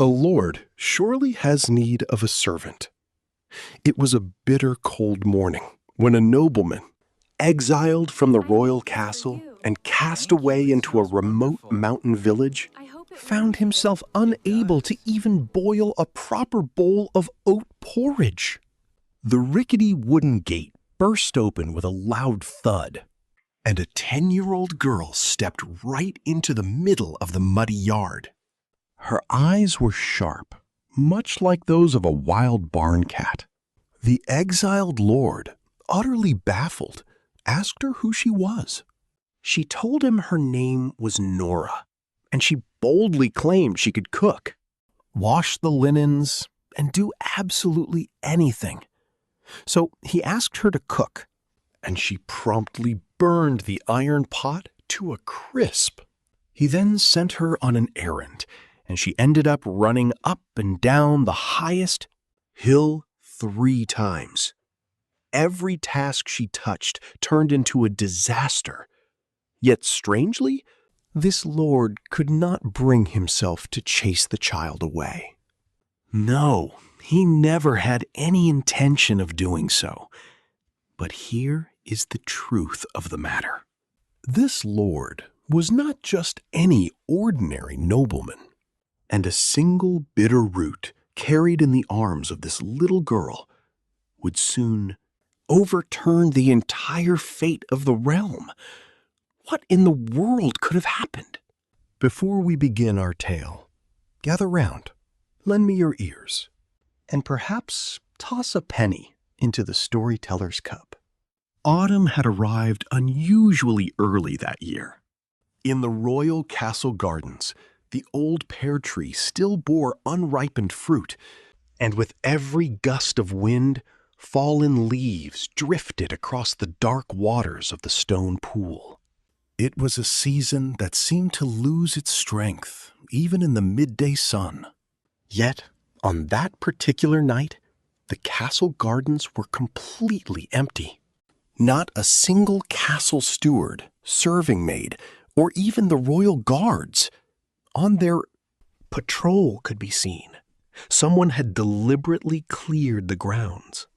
A lord surely has need of a servant. It was a bitter cold morning when a nobleman, exiled from the royal castle and cast away into a remote mountain village, found himself unable to even boil a proper bowl of oat porridge. The rickety wooden gate burst open with a loud thud, and a 10-year-old girl stepped right into the middle of the muddy yard. Her eyes were sharp, much like those of a wild barn cat. The exiled lord, utterly baffled, asked her who she was. She told him her name was Nora, and she boldly claimed she could cook, wash the linens, and do absolutely anything. So he asked her to cook, and she promptly burned the iron pot to a crisp. He then sent her on an errand, and she ended up running up and down the highest hill 3 times. Every task she touched turned into a disaster. Yet strangely, this lord could not bring himself to chase the child away. No, he never had any intention of doing so. But here is the truth of the matter. This lord was not just any ordinary nobleman, and a single bitter root carried in the arms of this little girl would soon overturn the entire fate of the realm. What in the world could have happened? Before we begin our tale, gather round, lend me your ears, and perhaps toss a penny into the storyteller's cup. Autumn had arrived unusually early that year. In the royal castle gardens, the old pear tree still bore unripened fruit, and with every gust of wind, fallen leaves drifted across the dark waters of the stone pool. It was a season that seemed to lose its strength, even in the midday sun. Yet, on that particular night, the castle gardens were completely empty. Not a single castle steward, serving maid, or even the royal guards on their patrol could be seen. Someone had deliberately cleared the grounds.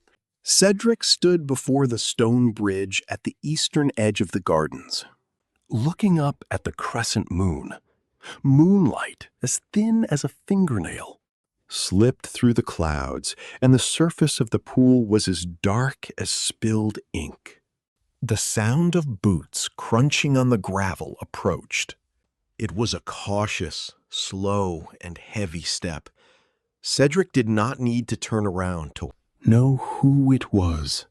Cedric stood before the stone bridge at the eastern edge of the gardens, looking up at the crescent moon. Moonlight, as thin as a fingernail, slipped through the clouds, and the surface of the pool was as dark as spilled ink. The sound of boots crunching on the gravel approached. It was a cautious, slow, and heavy step. Cedric did not need to turn around to know who it was.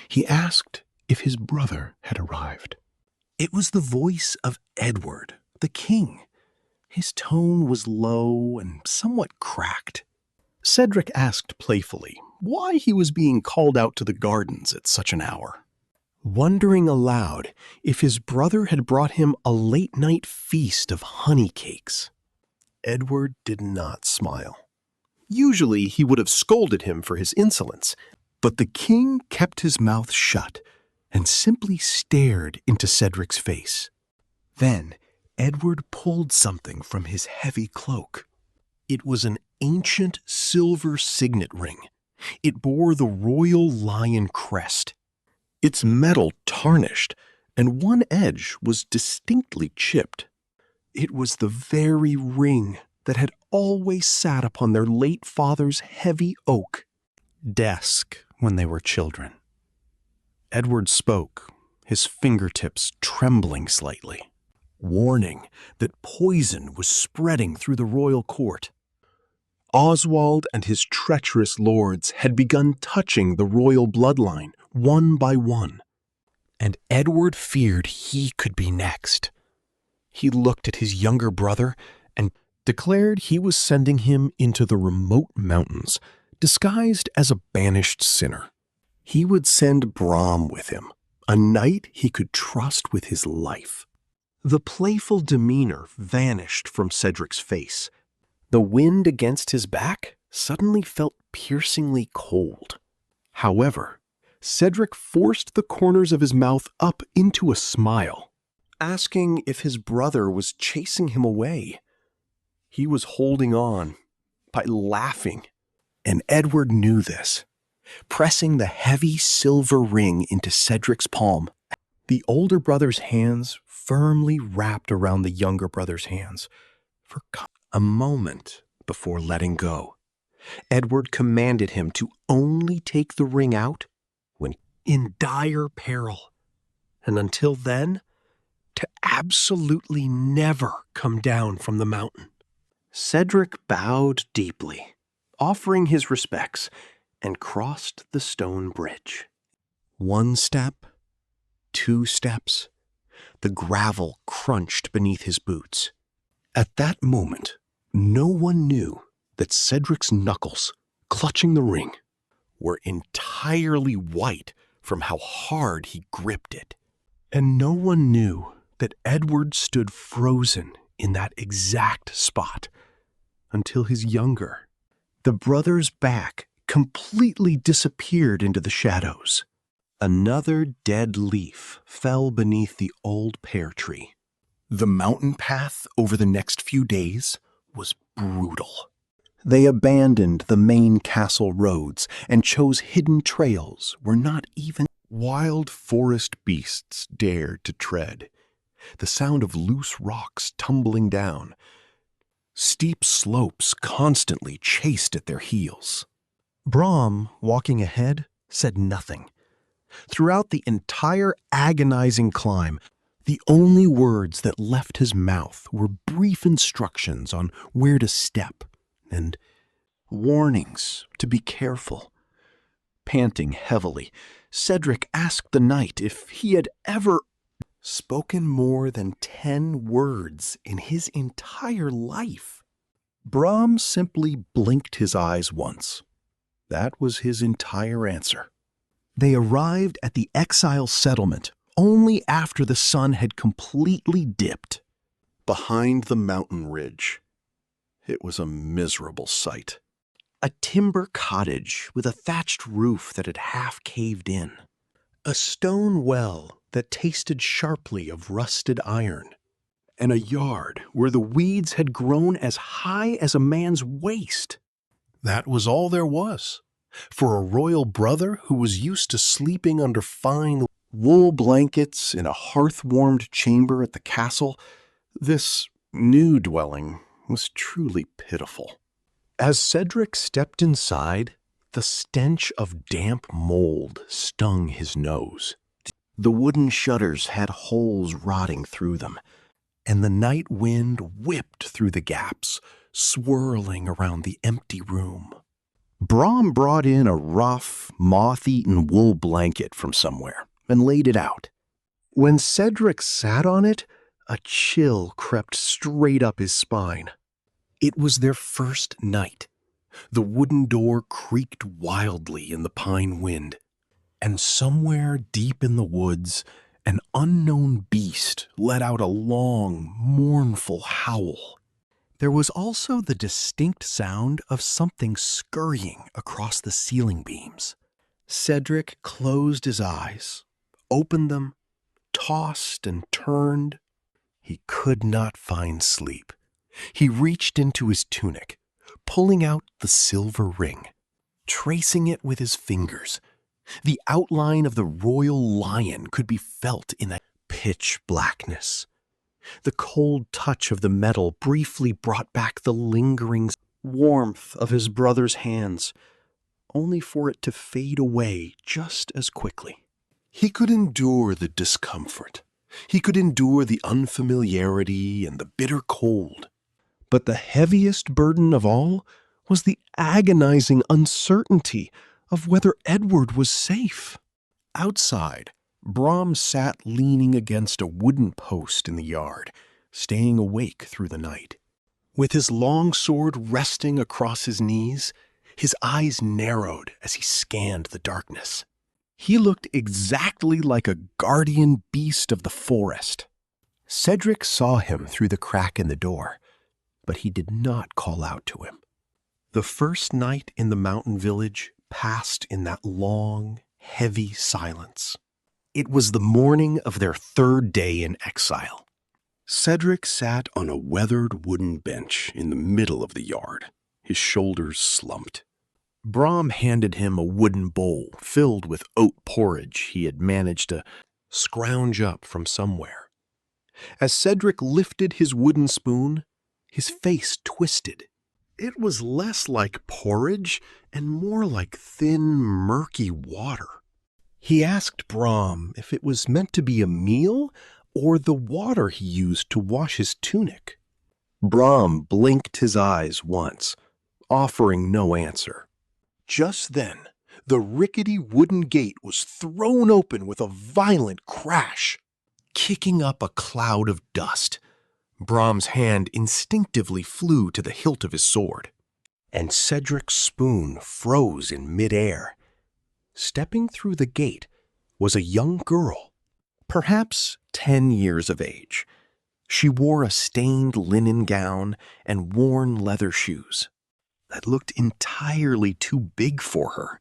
He asked if his brother had arrived. It was the voice of Edward, the king. His tone was low and somewhat cracked. Cedric asked playfully why he was being called out to the gardens at such an hour, wondering aloud if his brother had brought him a late-night feast of honey cakes. Edward did not smile. Usually he would have scolded him for his insolence, but the king kept his mouth shut and simply stared into Cedric's face. Then Edward pulled something from his heavy cloak. It was an ancient silver signet ring. It bore the royal lion crest. Its metal tarnished, and one edge was distinctly chipped. It was the very ring that had always sat upon their late father's heavy oak desk when they were children. Edward spoke, his fingertips trembling slightly, warning that poison was spreading through the royal court. Oswald and his treacherous lords had begun touching the royal bloodline one by one, and Edward feared he could be next. He looked at his younger brother and declared he was sending him into the remote mountains, disguised as a banished sinner. He would send Brom with him, a knight he could trust with his life. The playful demeanor vanished from Cedric's face. The wind against his back suddenly felt piercingly cold. However, Cedric forced the corners of his mouth up into a smile, asking if his brother was chasing him away. He was holding on, by laughing. And Edward knew this. Pressing the heavy silver ring into Cedric's palm, the older brother's hands firmly wrapped around the younger brother's hands for a moment before letting go. Edward commanded him to only take the ring out when in dire peril, and until then, to absolutely never come down from the mountain. Cedric bowed deeply, offering his respects, and crossed the stone bridge. 1 step, 2 steps, the gravel crunched beneath his boots. At that moment, no one knew that Cedric's knuckles, clutching the ring, were entirely white from how hard he gripped it. And no one knew that Edward stood frozen in that exact spot until his younger, the brother's back completely disappeared into the shadows. Another dead leaf fell beneath the old pear tree. The mountain path over the next few days was brutal. They abandoned the main castle roads and chose hidden trails where not even wild forest beasts dared to tread. The sound of loose rocks tumbling down, steep slopes constantly chased at their heels. Brom, walking ahead, said nothing. Throughout the entire agonizing climb, the only words that left his mouth were brief instructions on where to step and warnings to be careful. Panting heavily, Cedric asked the knight if he had ever spoken more than 10 words in his entire life. Brom simply blinked his eyes once. That was his entire answer. They arrived at the exile settlement only after the sun had completely dipped. Behind the mountain ridge, it was a miserable sight. A timber cottage with a thatched roof that had half caved in. A stone well that tasted sharply of rusted iron. And a yard where the weeds had grown as high as a man's waist. That was all there was. For a royal brother who was used to sleeping under fine wool blankets in a hearth-warmed chamber at the castle, this new dwelling was truly pitiful. As Cedric stepped inside, the stench of damp mold stung his nose. The wooden shutters had holes rotting through them, and the night wind whipped through the gaps, swirling around the empty room. Brom brought in a rough, moth-eaten wool blanket from somewhere and laid it out. When Cedric sat on it, a chill crept straight up his spine. It was their first night. The wooden door creaked wildly in the pine wind, and somewhere deep in the woods, an unknown beast let out a long, mournful howl. There was also the distinct sound of something scurrying across the ceiling beams. Cedric closed his eyes, opened them, tossed and turned. He could not find sleep. He reached into his tunic, pulling out the silver ring, tracing it with his fingers. The outline of the royal lion could be felt in that pitch blackness. The cold touch of the metal briefly brought back the lingering warmth of his brother's hands, only for it to fade away just as quickly. He could endure the discomfort. He could endure the unfamiliarity and the bitter cold. But the heaviest burden of all was the agonizing uncertainty of whether Edward was safe. Outside, Brom sat leaning against a wooden post in the yard, staying awake through the night. With his long sword resting across his knees, his eyes narrowed as he scanned the darkness. He looked exactly like a guardian beast of the forest. Cedric saw him through the crack in the door, but he did not call out to him. The first night in the mountain village passed in that long, heavy silence. It was the morning of their 3rd day in exile. Cedric sat on a weathered wooden bench in the middle of the yard, His shoulders slumped. Brom handed him a wooden bowl filled with oat porridge he had managed to scrounge up from somewhere. As Cedric lifted his wooden spoon, his face twisted. It was less like porridge and more like thin, murky water. He asked Brom if it was meant to be a meal or the water he used to wash his tunic. Brom blinked his eyes once, offering no answer. Just then, the rickety wooden gate was thrown open with a violent crash, kicking up a cloud of dust. Brom's hand instinctively flew to the hilt of his sword, and Cedric's spoon froze in midair. Stepping through the gate was a young girl, perhaps 10 years of age. She wore a stained linen gown and worn leather shoes that looked entirely too big for her.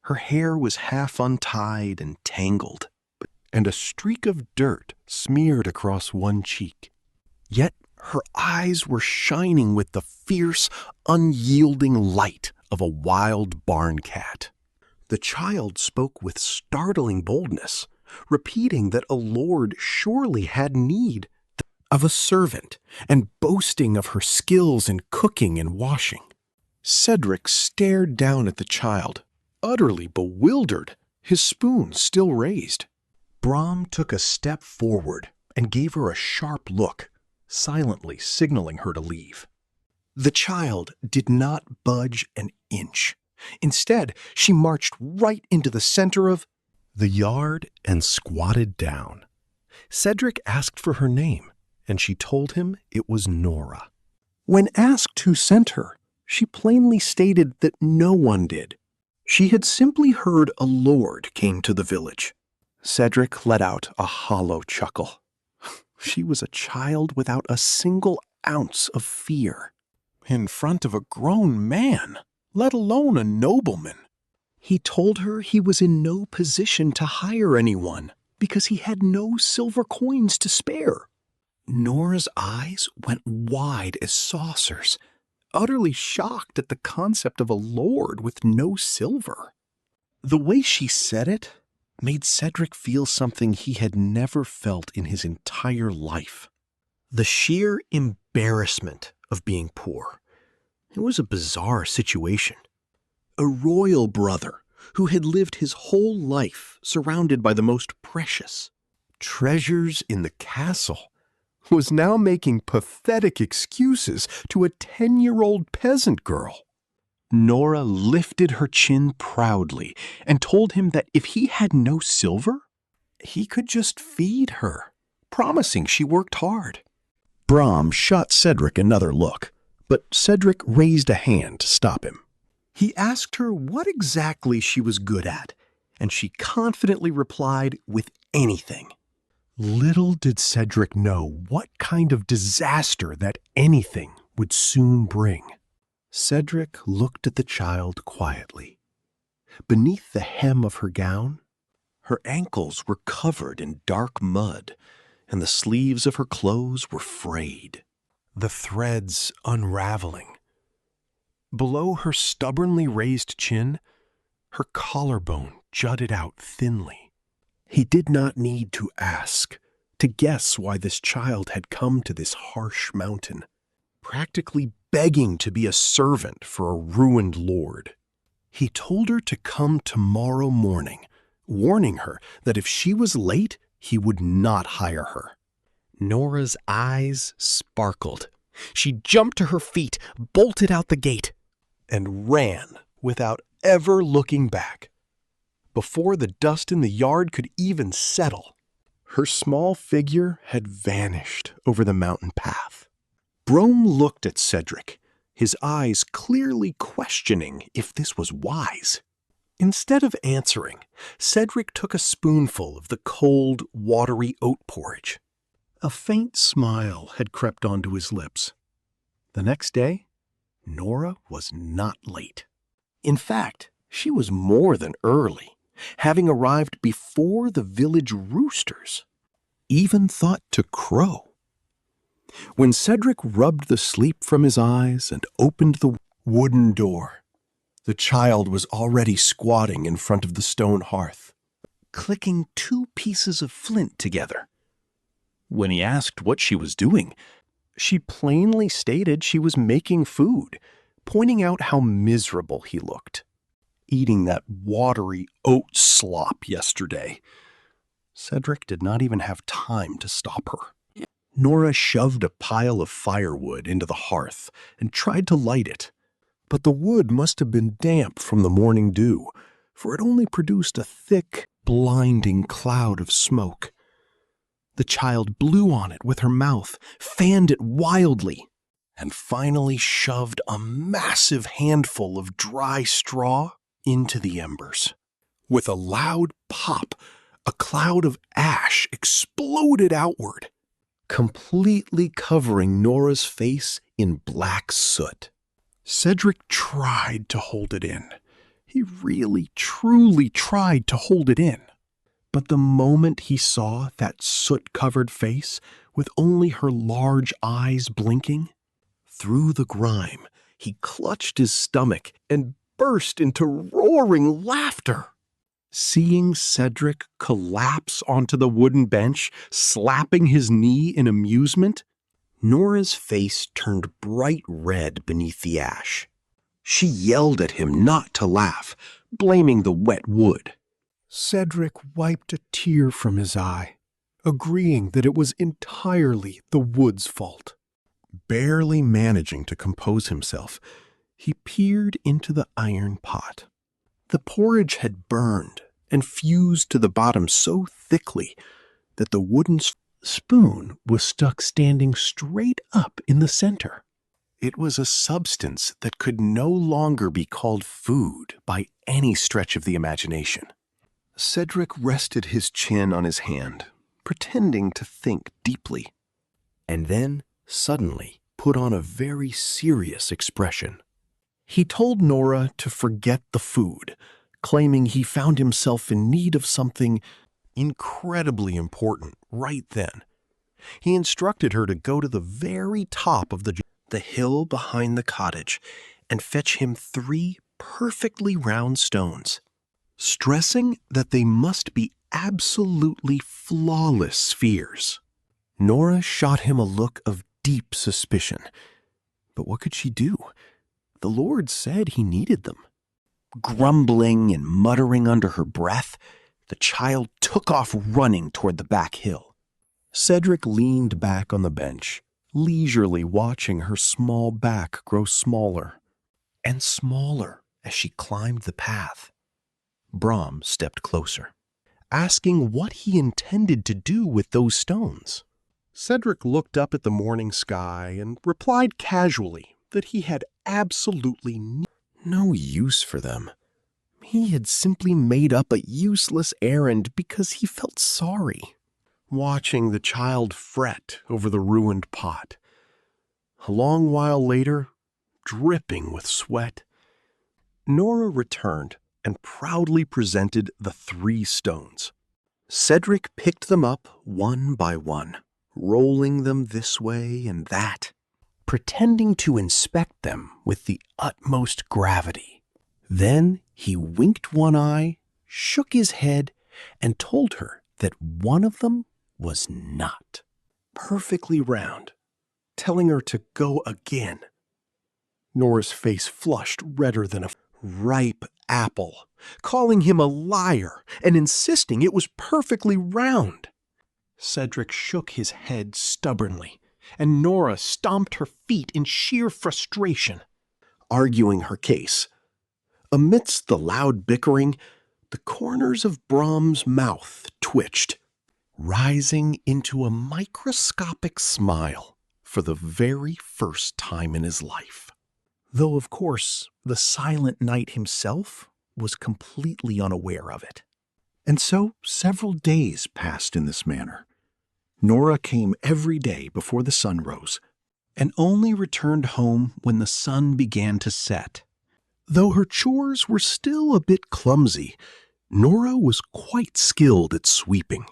Her hair was half untied and tangled, and a streak of dirt smeared across one cheek. Yet her eyes were shining with the fierce, unyielding light of a wild barn cat. The child spoke with startling boldness, repeating that a lord surely had need of a servant and boasting of her skills in cooking and washing. Cedric stared down at the child, utterly bewildered, his spoon still raised. Brom took a step forward and gave her a sharp look, silently signaling her to leave. The child did not budge an inch. Instead, she marched right into the center of the yard and squatted down. Cedric asked for her name, and she told him it was Nora. When asked who sent her, she plainly stated that no one did. She had simply heard a lord came to the village. Cedric let out a hollow chuckle. She was a child without a single ounce of fear. In front of a grown man, let alone a nobleman. He told her he was in no position to hire anyone because he had no silver coins to spare. Nora's eyes went wide as saucers, utterly shocked at the concept of a lord with no silver. The way she said it made Cedric feel something he had never felt in his entire life. The sheer embarrassment of being poor. It was a bizarre situation. A royal brother who had lived his whole life surrounded by the most precious treasures in the castle was now making pathetic excuses to a 10-year-old peasant girl. Nora lifted her chin proudly and told him that if he had no silver, he could just feed her, promising she worked hard. Brom shot Cedric another look, but Cedric raised a hand to stop him. He asked her what exactly she was good at, and she confidently replied with anything. Little did Cedric know what kind of disaster that anything would soon bring. Cedric looked at the child quietly. Beneath the hem of her gown, her ankles were covered in dark mud, and the sleeves of her clothes were frayed, the threads unraveling. Below her stubbornly raised chin, her collarbone jutted out thinly. He did not need to ask, to guess why this child had come to this harsh mountain, practically begging to be a servant for a ruined lord. He told her to come tomorrow morning, warning her that if she was late, he would not hire her. Nora's eyes sparkled. She jumped to her feet, bolted out the gate, and ran without ever looking back. Before the dust in the yard could even settle, her small figure had vanished over the mountain path. Brom looked at Cedric, his eyes clearly questioning if this was wise. Instead of answering, Cedric took a spoonful of the cold, watery oat porridge. A faint smile had crept onto his lips. The next day, Nora was not late. In fact, she was more than early, having arrived before the village roosters even thought to crow. When Cedric rubbed the sleep from his eyes and opened the Wooden door. The child was already squatting in front of the stone hearth, clicking 2 pieces of flint together. When he asked what she was doing, she plainly stated she was making food, pointing out how miserable he looked, eating that watery oat slop yesterday. Cedric did not even have time to stop her. Nora shoved a pile of firewood into the hearth and tried to light it. But the wood must have been damp from the morning dew, for it only produced a thick, blinding cloud of smoke. The child blew on it with her mouth, fanned it wildly, and finally shoved a massive handful of dry straw into the embers. With a loud pop, a cloud of ash exploded outward, completely covering Nora's face in black soot. Cedric tried to hold it in. He really, truly tried to hold it in. But the moment he saw that soot-covered face with only her large eyes blinking, through the grime, he clutched his stomach and burst into roaring laughter. Seeing Cedric collapse onto the wooden bench, slapping his knee in amusement, Nora's face turned bright red beneath the ash. She yelled at him not to laugh, blaming the wet wood. Cedric wiped a tear from his eye, agreeing that it was entirely the wood's fault. Barely managing to compose himself, he peered into the iron pot. The porridge had burned and fused to the bottom so thickly that the wooden spoon was stuck standing straight up in the center. It was a substance that could no longer be called food by any stretch of the imagination. Cedric rested his chin on his hand, pretending to think deeply, and then suddenly put on a very serious expression. He told Nora to forget the food, claiming he found himself in need of something incredibly important right then. He instructed her to go to the very top of the hill behind the cottage and fetch him 3 perfectly round stones, stressing that they must be absolutely flawless spheres. Nora shot him a look of deep suspicion. But what could she do? The Lord said he needed them. Grumbling and muttering under her breath, the child took off running toward the back hill. Cedric leaned back on the bench, leisurely watching her small back grow smaller and smaller as she climbed the path. Brom stepped closer, asking what he intended to do with those stones. Cedric looked up at the morning sky and replied casually that he had absolutely no use for them. He had simply made up a useless errand because he felt sorry. Watching the child fret over the ruined pot. A long while later, dripping with sweat, Nora returned and proudly presented the 3 stones. Cedric picked them up one by one, rolling them this way and that, pretending to inspect them with the utmost gravity. Then he winked one eye, shook his head, and told her that one of them was not perfectly round, telling her to go again. Nora's face flushed redder than a ripe apple, calling him a liar and insisting it was perfectly round. Cedric shook his head stubbornly, and Nora stomped her feet in sheer frustration, arguing her case. Amidst the loud bickering, the corners of Brom's mouth twitched, rising into a microscopic smile for the very first time in his life. Though, of course, the Silent Knight himself was completely unaware of it. And so several days passed in this manner. Nora came every day before the sun rose, and only returned home when the sun began to set. Though her chores were still a bit clumsy, Nora was quite skilled at sweeping.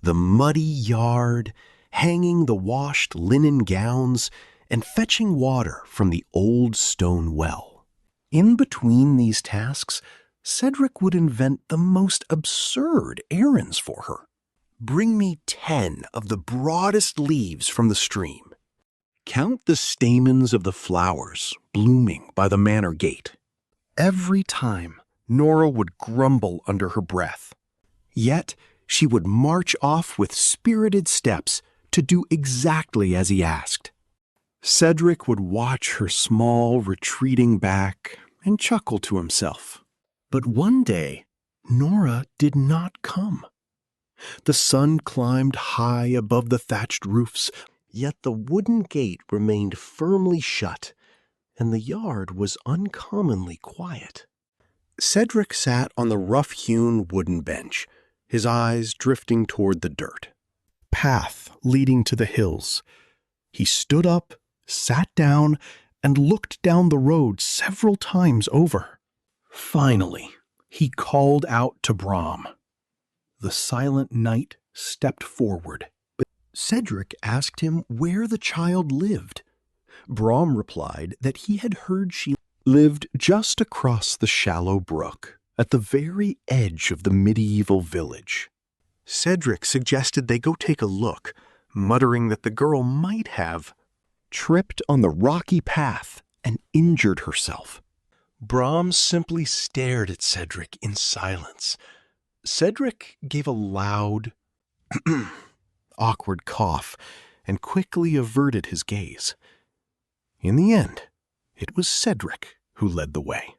The muddy yard, hanging the washed linen gowns, and fetching water from the old stone well. In between these tasks, Cedric would invent the most absurd errands for her. Bring me 10 of the broadest leaves from the stream. Count the stamens of the flowers blooming by the manor gate. Every time, Nora would grumble under her breath. Yet, she would march off with spirited steps to do exactly as he asked. Cedric would watch her small, retreating back and chuckle to himself. But one day, Nora did not come. The sun climbed high above the thatched roofs, yet the wooden gate remained firmly shut, and the yard was uncommonly quiet. Cedric sat on the rough-hewn wooden bench, his eyes drifting toward the dirt path leading to the hills. He stood up, sat down, and looked down the road several times over. Finally, he called out to Brom. The silent knight stepped forward. Cedric asked him where the child lived. Brom replied that he had heard she lived just across the shallow brook, at the very edge of the medieval village. Cedric suggested they go take a look, muttering that the girl might have tripped on the rocky path and injured herself. Brom simply stared at Cedric in silence. Cedric gave a loud, awkward cough and quickly averted his gaze. In the end, it was Cedric who led the way.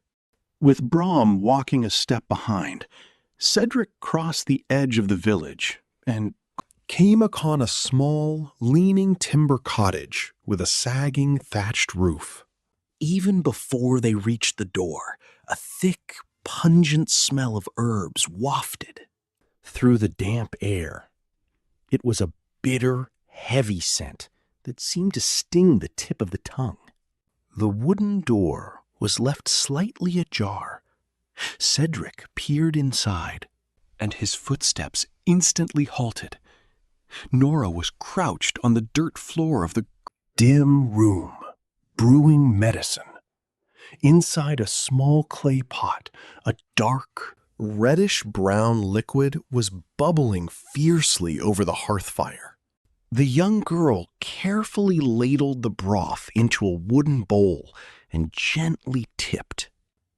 With Brom walking a step behind, Cedric crossed the edge of the village and came upon a small, leaning timber cottage with a sagging thatched roof. Even before they reached the door, a thick, pungent smell of herbs wafted through the damp air. It was a bitter, heavy scent that seemed to sting the tip of the tongue. The wooden door was left slightly ajar. Cedric peered inside, and his footsteps instantly halted. Nora was crouched on the dirt floor of the dim room, brewing medicine. Inside a small clay pot, a dark, reddish-brown liquid was bubbling fiercely over the hearth fire. The young girl carefully ladled the broth into a wooden bowl and gently tipped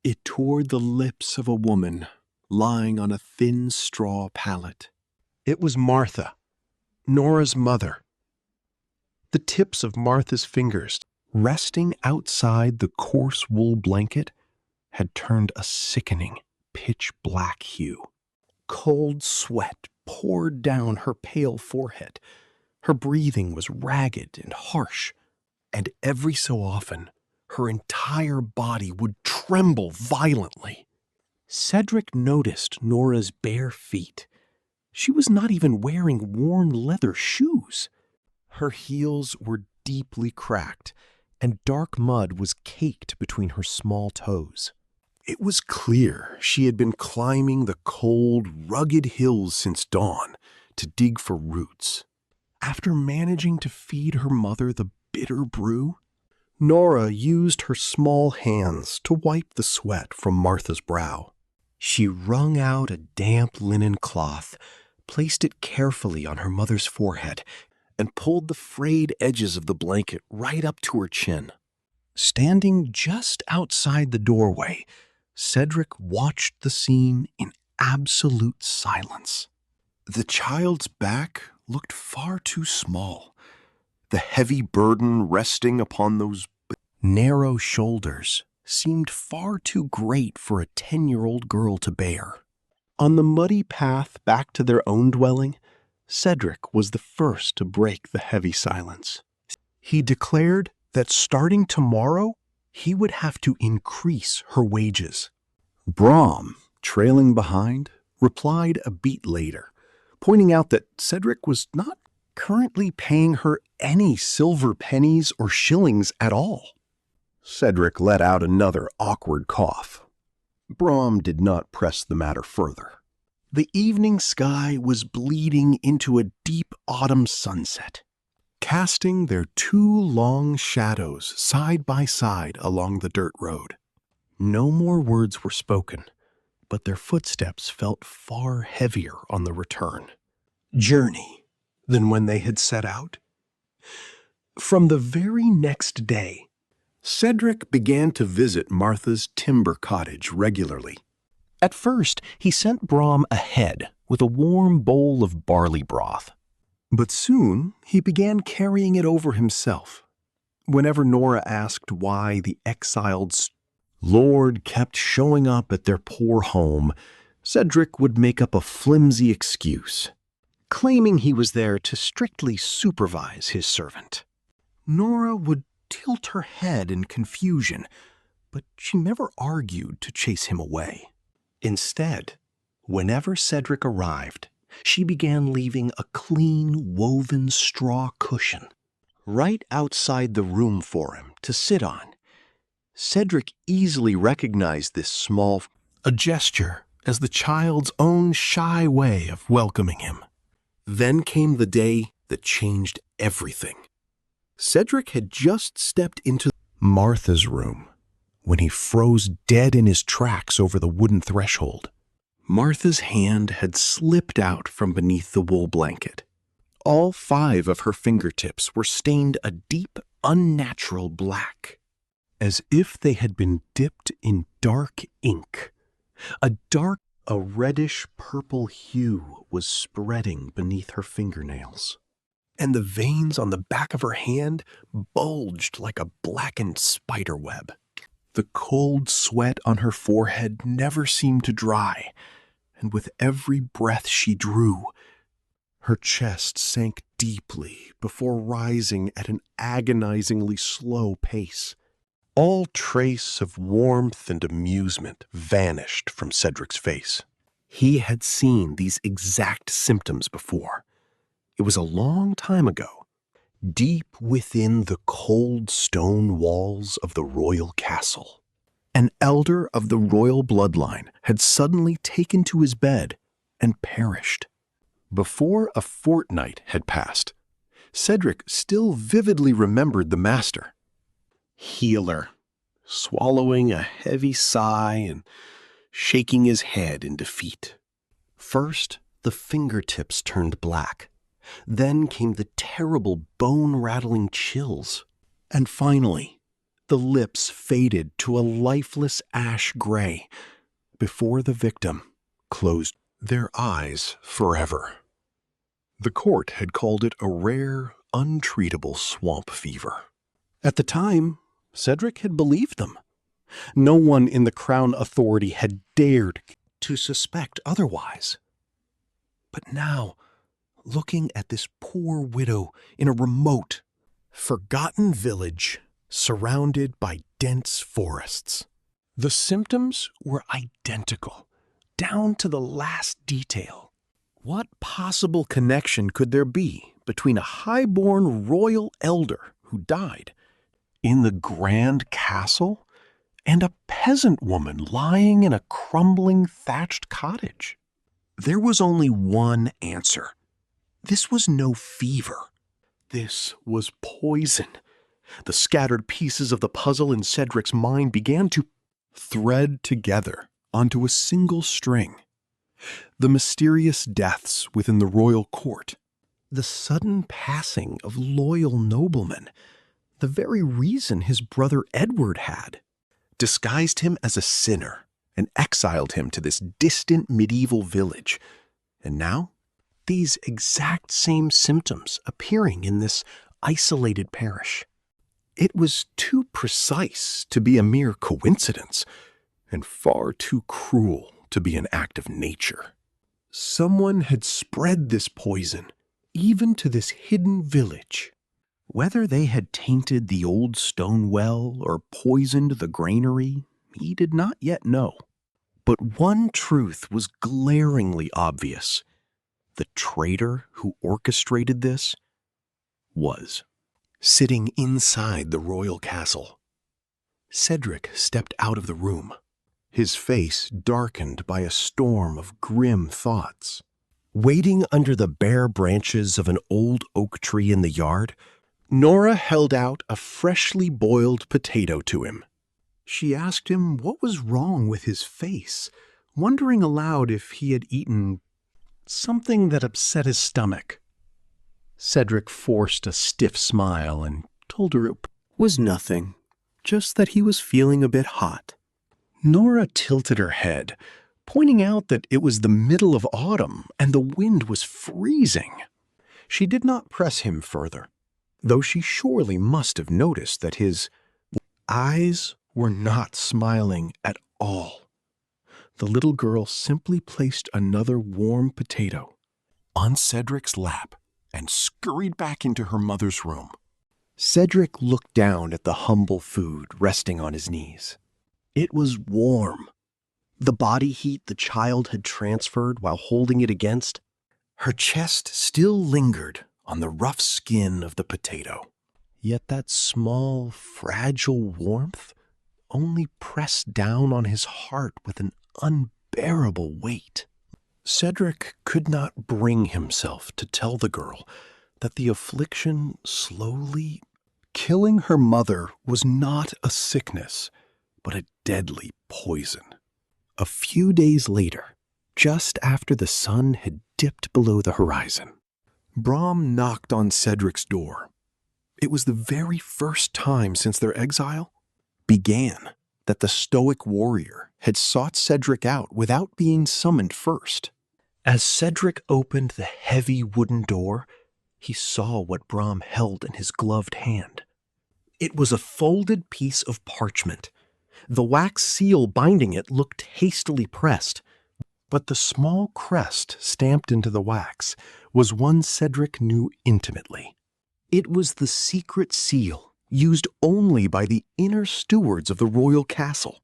it toward the lips of a woman lying on a thin straw pallet. It was Martha, Nora's mother. The tips of Martha's fingers, resting outside the coarse wool blanket, had turned a sickening, pitch-black hue. Cold sweat poured down her pale forehead. Her breathing was ragged and harsh, and every so often, her entire body would tremble violently. Cedric noticed Nora's bare feet. She was not even wearing worn leather shoes. Her heels were deeply cracked, and dark mud was caked between her small toes. It was clear she had been climbing the cold, rugged hills since dawn to dig for roots. After managing to feed her mother the bitter brew, Nora used her small hands to wipe the sweat from Martha's brow. She wrung out a damp linen cloth, placed it carefully on her mother's forehead, and pulled the frayed edges of the blanket right up to her chin. Standing just outside the doorway, Cedric watched the scene in absolute silence. The child's back looked far too small, the heavy burden resting upon those narrow shoulders seemed far too great for a 10-year-old girl to bear. On the muddy path back to their own dwelling, Cedric was the first to break the heavy silence. He declared that starting tomorrow, he would have to increase her wages. Brom, trailing behind, replied a beat later, pointing out that Cedric was not currently paying her any silver pennies or shillings at all. Cedric let out another awkward cough. Brom did not press the matter further. The evening sky was bleeding into a deep autumn sunset. casting their two long shadows side by side along the dirt road. No more words were spoken, but their footsteps felt far heavier on the return journey than when they had set out. From the very next day, Cedric began to visit Martha's timber cottage regularly. At first, he sent Brom ahead with a warm bowl of barley broth. But soon, he began carrying it over himself. Whenever Nora asked why the exiled lord kept showing up at their poor home, Cedric would make up a flimsy excuse, claiming he was there to strictly supervise his servant. Nora would tilt her head in confusion, but she never argued to chase him away. Instead, whenever Cedric arrived, she began leaving a clean, woven straw cushion right outside the room for him to sit on. Cedric easily recognized this a gesture as the child's own shy way of welcoming him. Then came the day that changed everything. Cedric had just stepped into Martha's room when he froze dead in his tracks over the wooden threshold. Martha's hand had slipped out from beneath the wool blanket. All 5 of her fingertips were stained a deep, unnatural black, as if they had been dipped in dark ink. A reddish-purple hue was spreading beneath her fingernails, and the veins on the back of her hand bulged like a blackened spiderweb. The cold sweat on her forehead never seemed to dry, and with every breath she drew, her chest sank deeply before rising at an agonizingly slow pace. All trace of warmth and amusement vanished from Cedric's face. He had seen these exact symptoms before. It was a long time ago, deep within the cold stone walls of the royal castle. An elder of the royal bloodline had suddenly taken to his bed and perished. Before a fortnight had passed, Cedric still vividly remembered the master. Healer, swallowing a heavy sigh and shaking his head in defeat. First, the fingertips turned black. Then came the terrible bone-rattling chills. And finally, the lips faded to a lifeless ash gray before the victim closed their eyes forever. The court had called it a rare, untreatable swamp fever. At the time, Cedric had believed them. No one in the crown authority had dared to suspect otherwise. But now, looking at this poor widow in a remote, forgotten village surrounded by dense forests, the symptoms were identical, down to the last detail. What possible connection could there be between a high-born royal elder who died in the grand castle and a peasant woman lying in a crumbling thatched cottage? There was only one answer. This was no fever. This was poison. The scattered pieces of the puzzle in Cedric's mind began to thread together onto a single string. The mysterious deaths within the royal court, the sudden passing of loyal noblemen, the very reason his brother Edward had disguised him as a sinner and exiled him to this distant medieval village. And now, these exact same symptoms appearing in this isolated parish. It was too precise to be a mere coincidence, and far too cruel to be an act of nature. Someone had spread this poison, even to this hidden village. Whether they had tainted the old stone well or poisoned the granary, he did not yet know. But one truth was glaringly obvious. The traitor who orchestrated this was sitting inside the royal castle. Cedric stepped out of the room, his face darkened by a storm of grim thoughts. Waiting under the bare branches of an old oak tree in the yard Nora held out a freshly boiled potato to him. She asked him what was wrong with his face, wondering aloud if he had eaten something that upset his stomach. Cedric forced a stiff smile and told her it was nothing, just that he was feeling a bit hot. Nora tilted her head, pointing out that it was the middle of autumn and the wind was freezing. She did not press him further, though she surely must have noticed that his eyes were not smiling at all. The little girl simply placed another warm potato on Cedric's lap and scurried back into her mother's room. Cedric looked down at the humble food resting on his knees. It was warm. The body heat the child had transferred while holding it against her chest still lingered on the rough skin of the potato. Yet that small, fragile warmth only pressed down on his heart with an unbearable weight. Cedric could not bring himself to tell the girl that the affliction slowly killing her mother was not a sickness, but a deadly poison. A few days later, just after the sun had dipped below the horizon, Brahm knocked on Cedric's door. It was the very first time since their exile began that the stoic warrior had sought Cedric out without being summoned first. As Cedric opened the heavy wooden door, he saw what Brahm held in his gloved hand. It was a folded piece of parchment. The wax seal binding it looked hastily pressed, but the small crest stamped into the wax was one Cedric knew intimately. It was the secret seal used only by the inner stewards of the royal castle.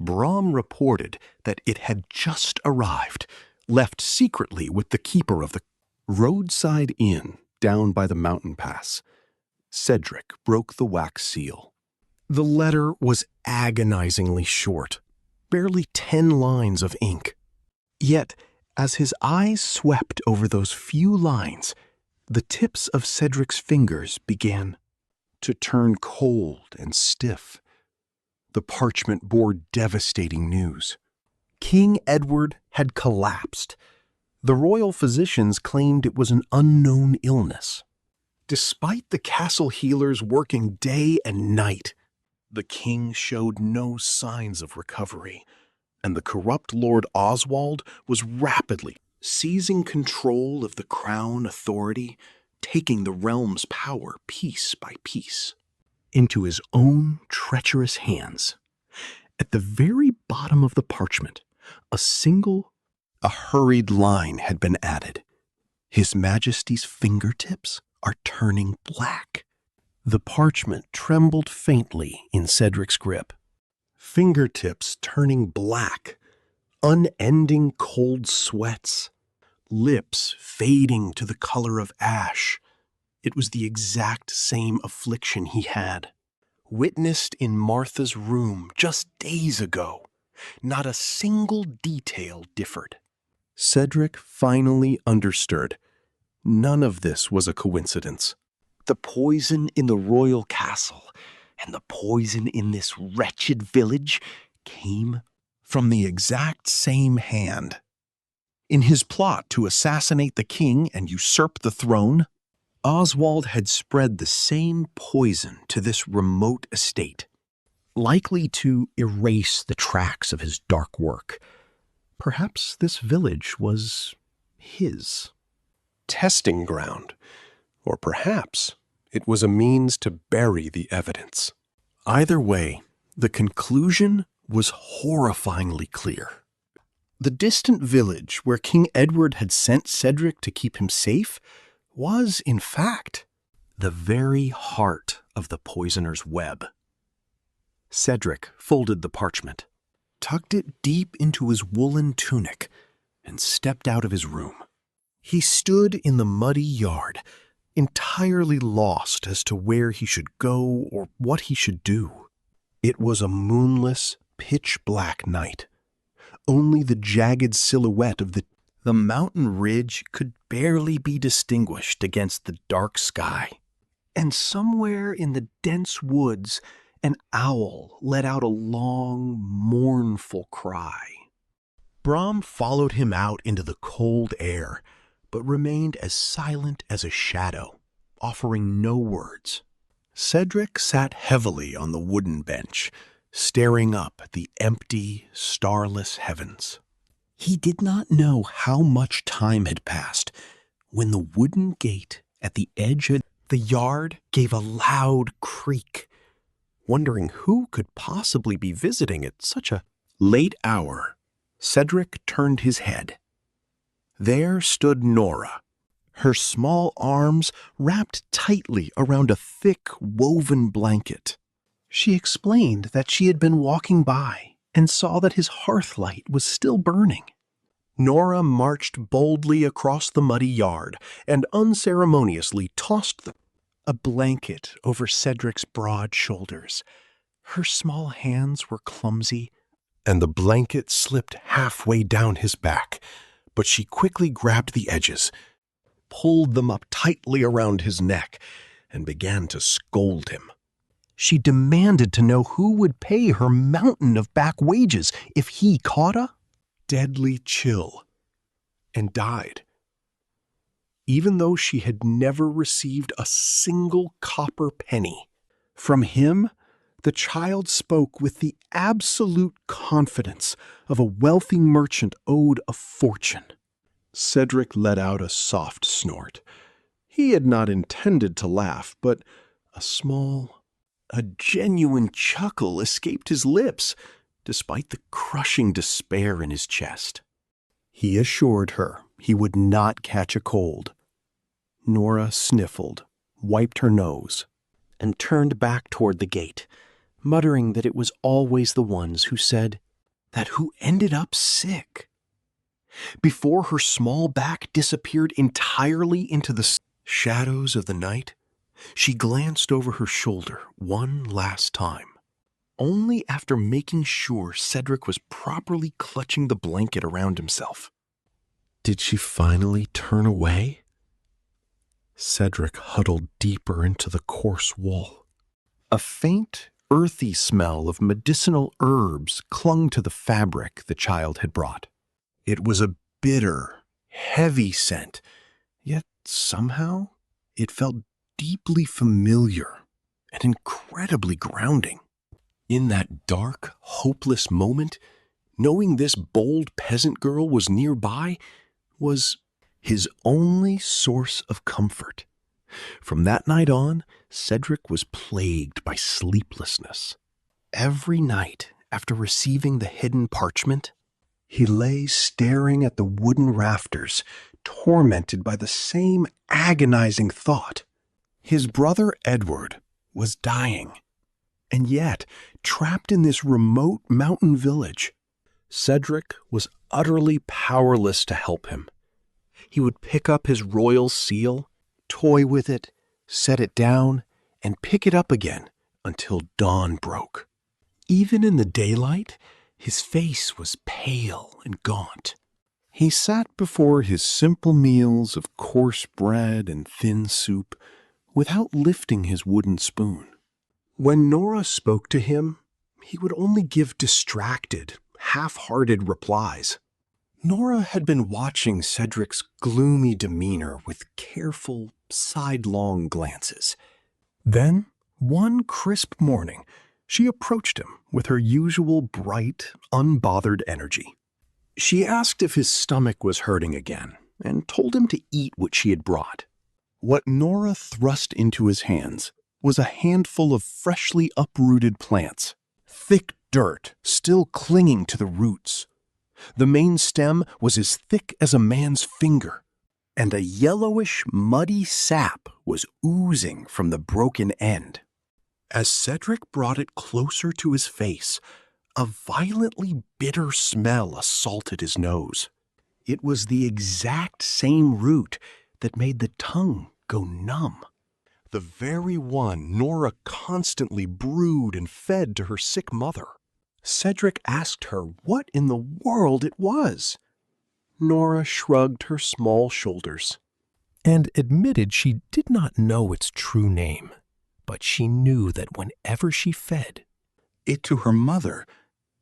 Brahm reported that it had just arrived, left secretly with the keeper of the roadside inn down by the mountain pass. Cedric broke the wax seal. The letter was agonizingly short, barely 10 lines of ink. Yet, as his eyes swept over those few lines, the tips of Cedric's fingers began to turn cold and stiff. The parchment bore devastating news. King Edward had collapsed. The royal physicians claimed it was an unknown illness. Despite the castle healers working day and night, the king showed no signs of recovery, and the corrupt Lord Oswald was rapidly seizing control of the crown authority, taking the realm's power piece by piece into his own treacherous hands. At the very bottom of the parchment, a hurried line had been added. His Majesty's fingertips are turning black. The parchment trembled faintly in Cedric's grip. Fingertips turning black, unending cold sweats, lips fading to the color of ash. It was the exact same affliction he had witnessed in Martha's room just days ago. Not a single detail differed. Cedric finally understood. None of this was a coincidence. The poison in the royal castle and the poison in this wretched village came from the exact same hand. In his plot to assassinate the king and usurp the throne, Oswald had spread the same poison to this remote estate, likely to erase the tracks of his dark work. Perhaps this village was his testing ground, or perhaps it was a means to bury the evidence. Either way, the conclusion was horrifyingly clear. The distant village where King Edward had sent Cedric to keep him safe was, in fact, the very heart of the poisoner's web. Cedric folded the parchment, tucked it deep into his woolen tunic, and stepped out of his room. He stood in the muddy yard, entirely lost as to where he should go or what he should do. It was a moonless, pitch-black night. Only the jagged silhouette of the mountain ridge could barely be distinguished against the dark sky. And somewhere in the dense woods, an owl let out a long, mournful cry. Brahm followed him out into the cold air, but remained as silent as a shadow, offering no words. Cedric sat heavily on the wooden bench, staring up at the empty, starless heavens. He did not know how much time had passed when the wooden gate at the edge of the yard gave a loud creak. Wondering who could possibly be visiting at such a late hour, Cedric turned his head. There stood Nora, her small arms wrapped tightly around a thick, woven blanket. She explained that she had been walking by and saw that his hearth light was still burning. Nora marched boldly across the muddy yard and unceremoniously tossed a blanket over Cedric's broad shoulders. Her small hands were clumsy, and the blanket slipped halfway down his back, but she quickly grabbed the edges, pulled them up tightly around his neck, and began to scold him. She demanded to know who would pay her mountain of back wages if he caught a deadly chill and died. Even though she had never received a single copper penny from him, the child spoke with the absolute confidence of a wealthy merchant owed a fortune. Cedric let out a soft snort. He had not intended to laugh, but a genuine chuckle escaped his lips, despite the crushing despair in his chest. He assured her he would not catch a cold. Nora sniffled, wiped her nose, and turned back toward the gate, muttering that it was always the ones who said that who ended up sick. Before her small back disappeared entirely into the shadows of the night, she glanced over her shoulder one last time. Only after making sure Cedric was properly clutching the blanket around himself did she finally turn away. Cedric huddled deeper into the coarse wool. A faint, earthy smell of medicinal herbs clung to the fabric the child had brought. It was a bitter, heavy scent, yet somehow it felt deeply familiar and incredibly grounding. In that dark, hopeless moment, knowing this bold peasant girl was nearby was his only source of comfort. From that night on, Cedric was plagued by sleeplessness. Every night, after receiving the hidden parchment, he lay staring at the wooden rafters, tormented by the same agonizing thought. His brother Edward was dying, and yet, trapped in this remote mountain village, Cedric was utterly powerless to help him. He would pick up his royal seal, toy with it, set it down, and pick it up again until dawn broke. Even in the daylight, his face was pale and gaunt. He sat before his simple meals of coarse bread and thin soup without lifting his wooden spoon. When Nora spoke to him, he would only give distracted, half-hearted replies. Nora had been watching Cedric's gloomy demeanor with careful, sidelong glances. Then, one crisp morning, she approached him with her usual bright, unbothered energy. She asked if his stomach was hurting again and told him to eat what she had brought. What Nora thrust into his hands was a handful of freshly uprooted plants, thick dirt still clinging to the roots. The main stem was as thick as a man's finger, and a yellowish, muddy sap was oozing from the broken end. As Cedric brought it closer to his face, a violently bitter smell assaulted his nose. It was the exact same root that made the tongue go numb. The very one Nora constantly brewed and fed to her sick mother. Cedric asked her what in the world it was. Nora shrugged her small shoulders. and admitted she did not know its true name, but she knew that whenever she fed it to her mother,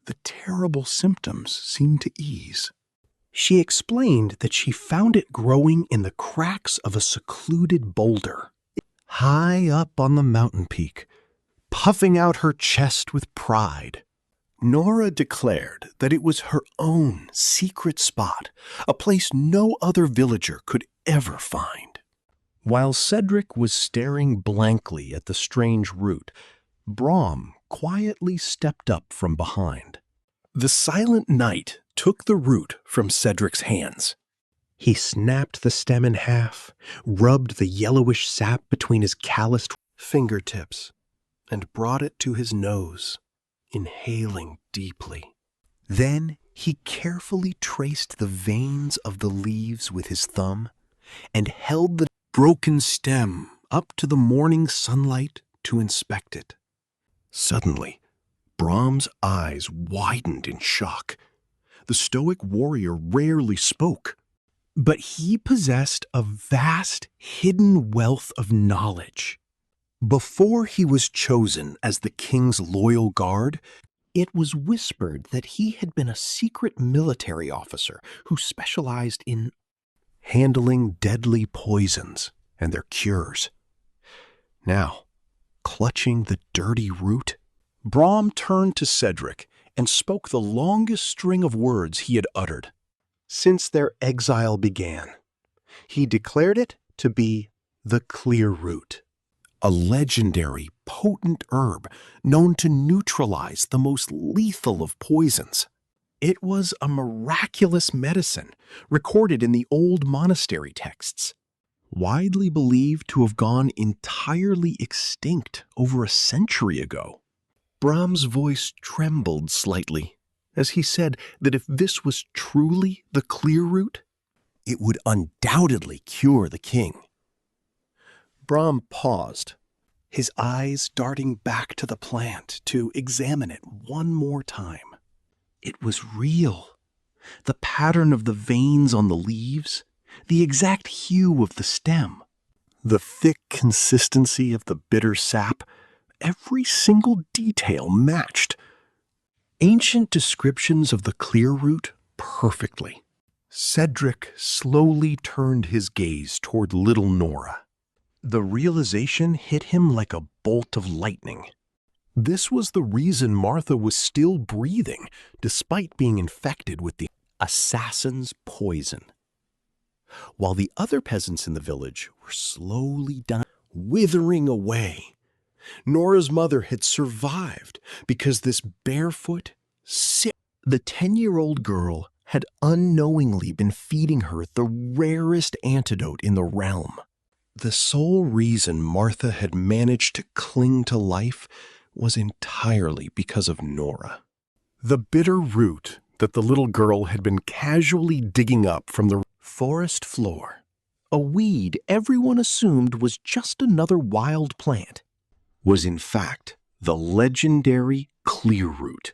the terrible symptoms seemed to ease. She explained that she found it growing in the cracks of a secluded boulder, high up on the mountain peak, puffing out her chest with pride. Nora declared that it was her own secret spot, a place no other villager could ever find. While Cedric was staring blankly at the strange root, Brahm quietly stepped up from behind. The silent knight took the root from Cedric's hands. He snapped the stem in half, rubbed the yellowish sap between his calloused fingertips, and brought it to his nose, inhaling deeply. Then he carefully traced the veins of the leaves with his thumb and held the broken stem up to the morning sunlight to inspect it. Suddenly, Brahm's eyes widened in shock. The stoic warrior rarely spoke, but he possessed a vast hidden wealth of knowledge. Before he was chosen as the king's loyal guard, it was whispered that he had been a secret military officer who specialized in handling deadly poisons and their cures. Now, clutching the dirty root, Brahm turned to Cedric and spoke the longest string of words he had uttered since their exile began. He declared it to be the clear root, a legendary, potent herb known to neutralize the most lethal of poisons. It was a miraculous medicine recorded in the old monastery texts, widely believed to have gone entirely extinct over a century ago. Brahm's voice trembled slightly as he said that if this was truly the clear root, it would undoubtedly cure the king. Brahm paused, his eyes darting back to the plant to examine it one more time. It was real. The pattern of the veins on the leaves, the exact hue of the stem, the thick consistency of the bitter sap, every single detail matched ancient descriptions of the clear root perfectly. Cedric slowly turned his gaze toward little Nora. The realization hit him like a bolt of lightning. This was the reason Martha was still breathing, despite being infected with the assassin's poison. While the other peasants in the village were slowly dying, withering away, Nora's mother had survived because this barefoot, sick, the 10-year-old girl had unknowingly been feeding her the rarest antidote in the realm. The sole reason Martha had managed to cling to life was entirely because of Nora. The bitter root that the little girl had been casually digging up from the forest floor, a weed everyone assumed was just another wild plant, was in fact the legendary clear root.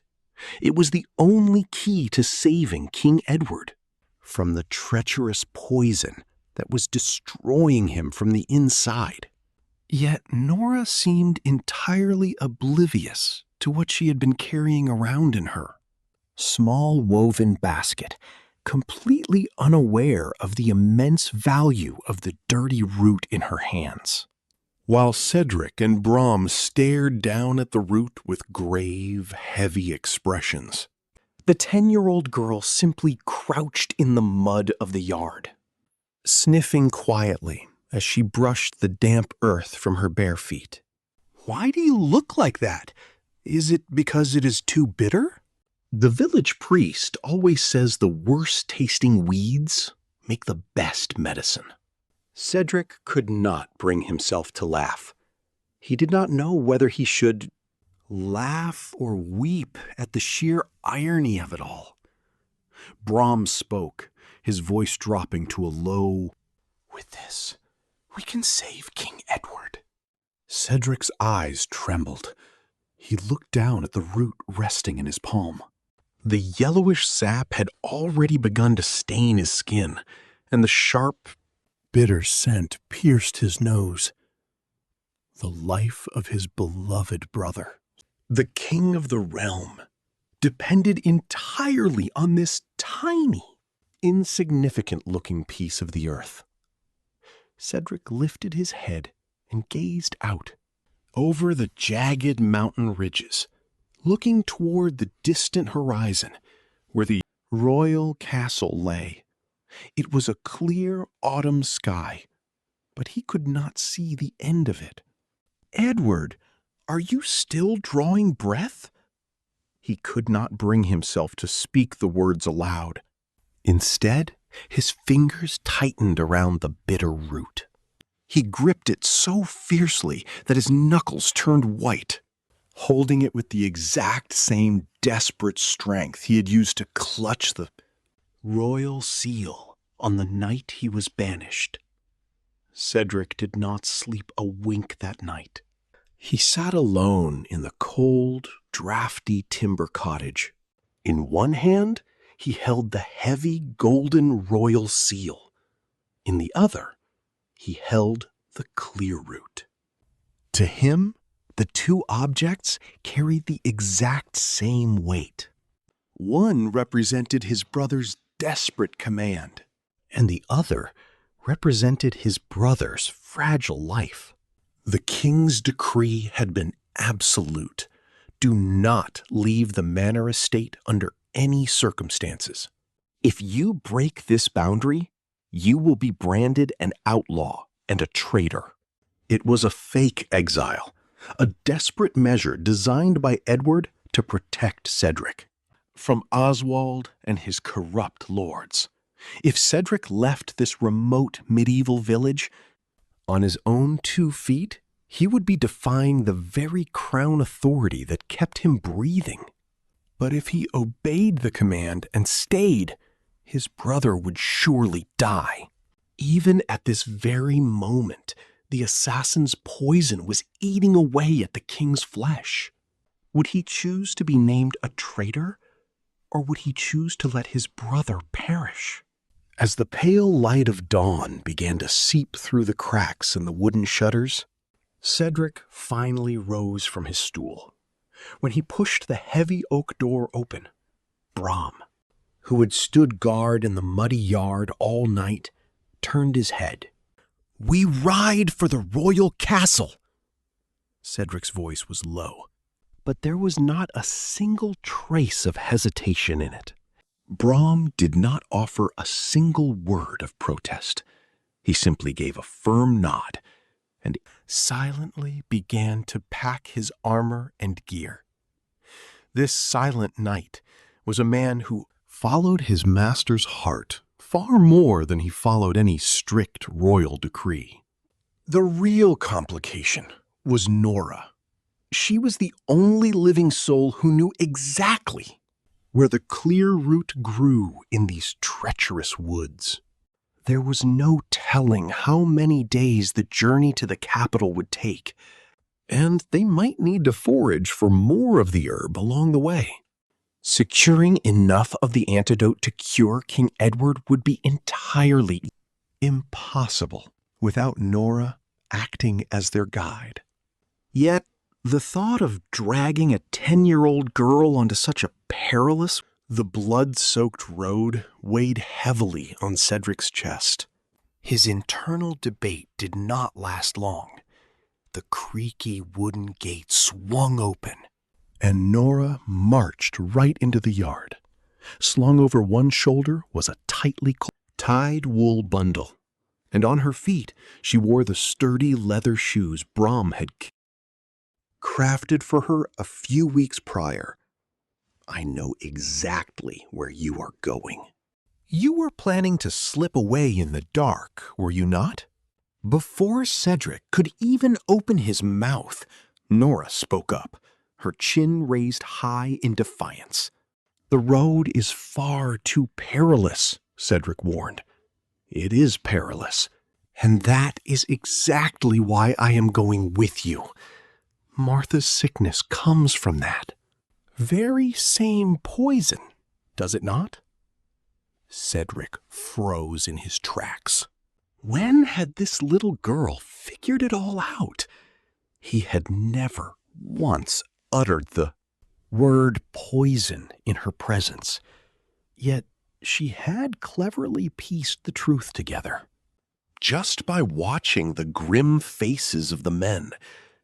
It was the only key to saving King Edward from the treacherous poison that was destroying him from the inside. Yet Nora seemed entirely oblivious to what she had been carrying around in her small woven basket, completely unaware of the immense value of the dirty root in her hands. While Cedric and Brahm stared down at the root with grave, heavy expressions, the 10-year-old girl simply crouched in the mud of the yard, sniffing quietly as she brushed the damp earth from her bare feet. "Why do you look like that? Is it because it is too bitter?" The village priest always says the worst-tasting weeds make the best medicine. Cedric could not bring himself to laugh. He did not know whether he should laugh or weep at the sheer irony of it all. Brahm spoke, his voice dropping to a low, "With this, we can save King Edward." Cedric's eyes trembled. He looked down at the root resting in his palm. The yellowish sap had already begun to stain his skin, and the sharp, bitter scent pierced his nose. The life of his beloved brother, the king of the realm, depended entirely on this tiny, insignificant-looking piece of the earth. Cedric lifted his head and gazed out over the jagged mountain ridges, looking toward the distant horizon where the royal castle lay. It was a clear autumn sky, but he could not see the end of it. "Edward, are you still drawing breath?" He could not bring himself to speak the words aloud. Instead, his fingers tightened around the bitter root. He gripped it so fiercely that his knuckles turned white, holding it with the exact same desperate strength he had used to clutch the royal seal on the night he was banished. Cedric did not sleep a wink that night. He sat alone in the cold, drafty timber cottage. In one hand, he held the heavy golden royal seal. In the other, he held the clear root. To him, the two objects carried the exact same weight. One represented his brother's desperate command, and the other represented his brother's fragile life. The king's decree had been absolute. Do not leave the manor estate under any circumstances. If you break this boundary, you will be branded an outlaw and a traitor. It was a fake exile, a desperate measure designed by Edward to protect Cedric from Oswald and his corrupt lords. If Cedric left this remote medieval village on his own 2 feet, he would be defying the very crown authority that kept him breathing. But if he obeyed the command and stayed, his brother would surely die. Even at this very moment, the assassin's poison was eating away at the king's flesh. Would he choose to be named a traitor, or would he choose to let his brother perish? As the pale light of dawn began to seep through the cracks in the wooden shutters, Cedric finally rose from his stool. When he pushed the heavy oak door open, Brom, who had stood guard in the muddy yard all night, turned his head. "We ride for the royal castle!" Cedric's voice was low, but there was not a single trace of hesitation in it. Brom did not offer a single word of protest. He simply gave a firm nod and silently began to pack his armor and gear. This silent knight was a man who followed his master's heart far more than he followed any strict royal decree. The real complication was Nora. She was the only living soul who knew exactly where the clear root grew in these treacherous woods. There was no telling how many days the journey to the capital would take, and they might need to forage for more of the herb along the way. Securing enough of the antidote to cure King Edward would be entirely impossible without Nora acting as their guide. Yet, the thought of dragging a 10-year-old girl onto such a perilous, the blood-soaked road weighed heavily on Cedric's chest. His internal debate did not last long. The creaky wooden gate swung open, and Nora marched right into the yard. Slung over one shoulder was a tightly tied wool bundle, and on her feet she wore the sturdy leather shoes Brom had crafted for her a few weeks prior. "I know exactly where you are going." "You were planning to slip away in the dark, were you not?" Before Cedric could even open his mouth, Nora spoke up, her chin raised high in defiance. "The road is far too perilous," Cedric warned. "It is perilous, and that is exactly why I am going with you. Martha's sickness comes from that very same poison, does it not?" Cedric froze in his tracks. When had this little girl figured it all out? He had never once uttered the word poison in her presence, yet she had cleverly pieced the truth together. Just by watching the grim faces of the men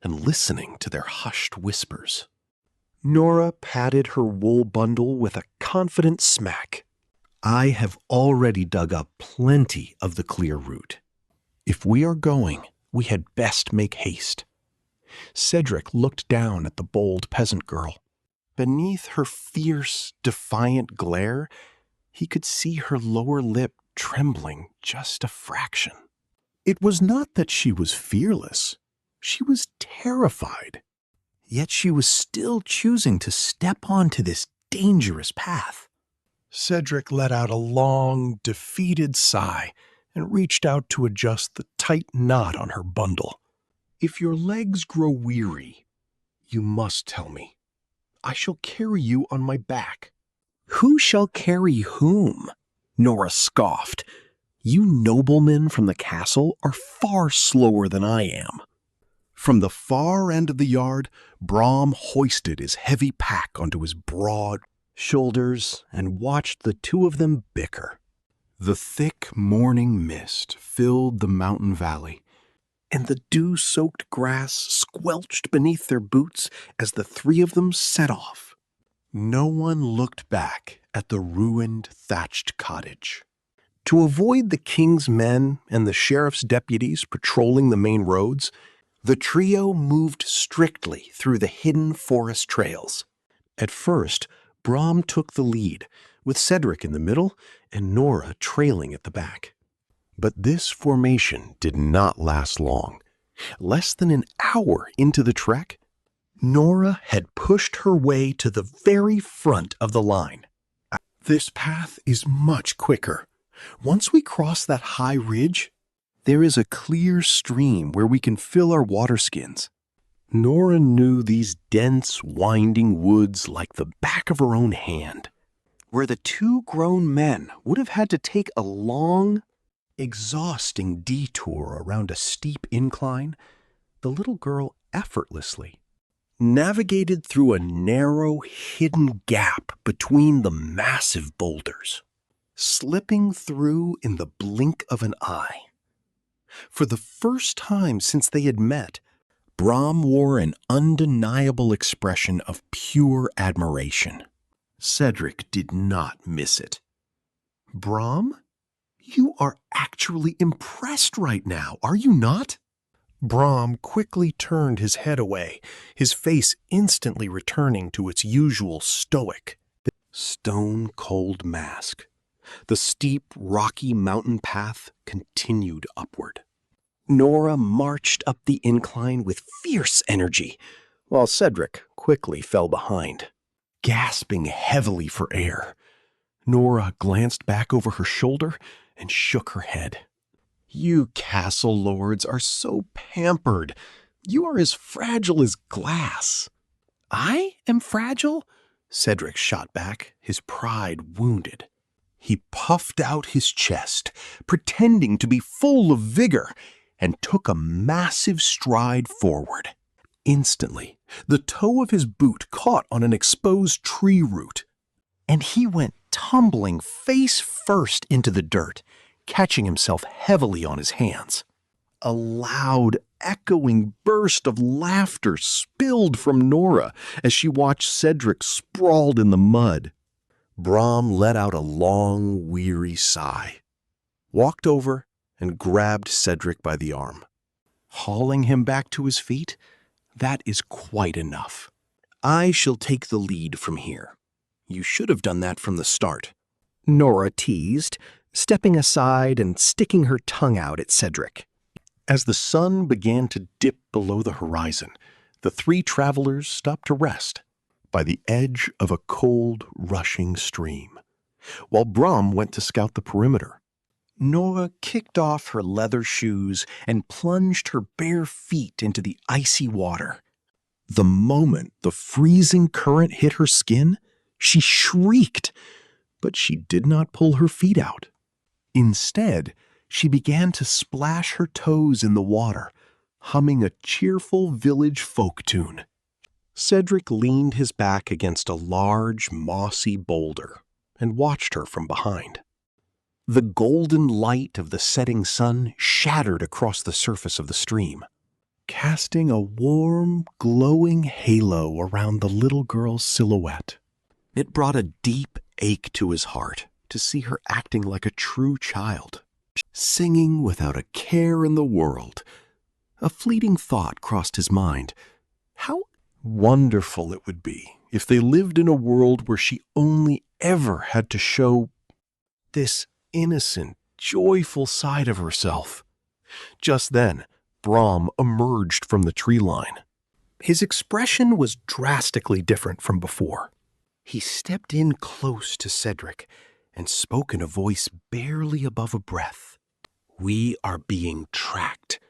and listening to their hushed whispers. Nora patted her wool bundle with a confident smack. I have already dug up plenty of the clear root. If we are going, we had best make haste. Cedric looked down at the bold peasant girl. Beneath her fierce, defiant glare, he could see her lower lip trembling just a fraction. It was not that she was fearless. She was terrified. Yet she was still choosing to step onto this dangerous path. Cedric let out a long, defeated sigh and reached out to adjust the tight knot on her bundle. If your legs grow weary, you must tell me. I shall carry you on my back. Who shall carry whom? Nora scoffed. You noblemen from the castle are far slower than I am. From the far end of the yard, Brom hoisted his heavy pack onto his broad shoulders and watched the two of them bicker. The thick morning mist filled the mountain valley, and the dew-soaked grass squelched beneath their boots as the three of them set off. No one looked back at the ruined thatched cottage. To avoid the king's men and the sheriff's deputies patrolling the main roads, the trio moved strictly through the hidden forest trails. At first, Brom took the lead, with Cedric in the middle and Nora trailing at the back. But this formation did not last long. Less than an hour into the trek, Nora had pushed her way to the very front of the line. This path is much quicker. Once we cross that high ridge, there is a clear stream where we can fill our water skins. Nora knew these dense, winding woods like the back of her own hand. Where the two grown men would have had to take a long, exhausting detour around a steep incline, the little girl effortlessly navigated through a narrow, hidden gap between the massive boulders, slipping through in the blink of an eye. For the first time since they had met, Brom wore an undeniable expression of pure admiration. Cedric did not miss it. Brom, you are actually impressed right now, are you not? Brom quickly turned his head away, his face instantly returning to its usual stoic, stone-cold mask. The steep, rocky mountain path continued upward. Nora marched up the incline with fierce energy, while Cedric quickly fell behind. Gasping heavily for air, Nora glanced back over her shoulder and shook her head. You castle lords are so pampered. You are as fragile as glass. I am fragile? Cedric shot back, his pride wounded. He puffed out his chest, pretending to be full of vigor, and took a massive stride forward. Instantly, the toe of his boot caught on an exposed tree root, and he went tumbling face first into the dirt, catching himself heavily on his hands. A loud, echoing burst of laughter spilled from Nora as she watched Cedric sprawled in the mud. Brom let out a long, weary sigh, walked over, and grabbed Cedric by the arm. Hauling him back to his feet, that is quite enough. I shall take the lead from here. You should have done that from the start. Nora teased, stepping aside and sticking her tongue out at Cedric. As the sun began to dip below the horizon, the three travelers stopped to rest by the edge of a cold, rushing stream, while Brom went to scout the perimeter. Nora kicked off her leather shoes and plunged her bare feet into the icy water. The moment the freezing current hit her skin, she shrieked, but she did not pull her feet out. Instead, She began to splash her toes in the water, humming a cheerful village folk tune. Cedric leaned his back against a large, mossy boulder and watched her from behind. The golden light of the setting sun shattered across the surface of the stream, casting a warm, glowing halo around the little girl's silhouette. It brought a deep ache to his heart to see her acting like a true child, singing without a care in the world. A fleeting thought crossed his mind. How wonderful it would be if they lived in a world where she only ever had to show this innocent, joyful side of herself. Just then, Brahm emerged from the tree line. His expression was drastically different from before. He stepped in close to Cedric and spoke in a voice barely above a breath. "We are being tracked."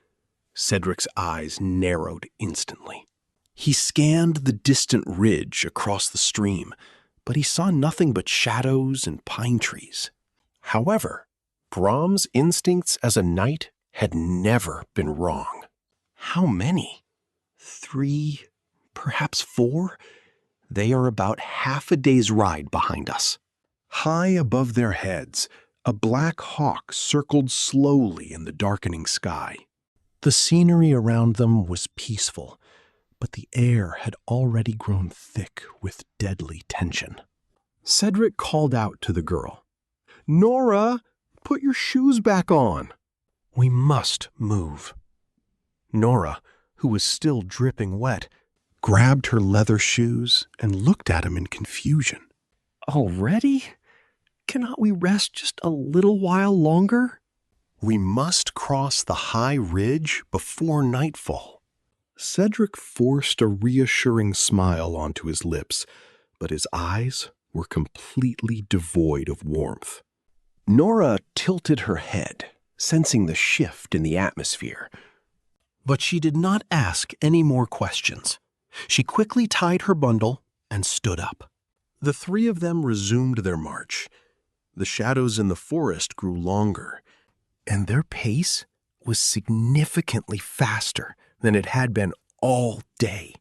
Cedric's eyes narrowed instantly. He scanned the distant ridge across the stream, but he saw nothing but shadows and pine trees. However, Brahm's instincts as a knight had never been wrong. How many? 3, perhaps 4? They are about half a day's ride behind us. High above their heads, a black hawk circled slowly in the darkening sky. The scenery around them was peaceful, but the air had already grown thick with deadly tension. Cedric called out to the girl, "Nora, put your shoes back on. We must move." Nora, who was still dripping wet, grabbed her leather shoes and looked at him in confusion. "Already? Cannot we rest just a little while longer?" "We must cross the high ridge before nightfall." Cedric forced a reassuring smile onto his lips, but his eyes were completely devoid of warmth. Nora tilted her head, sensing the shift in the atmosphere. But she did not ask any more questions. She quickly tied her bundle and stood up. The 3 of them resumed their march. The shadows in the forest grew longer, and their pace was significantly faster than it had been all day.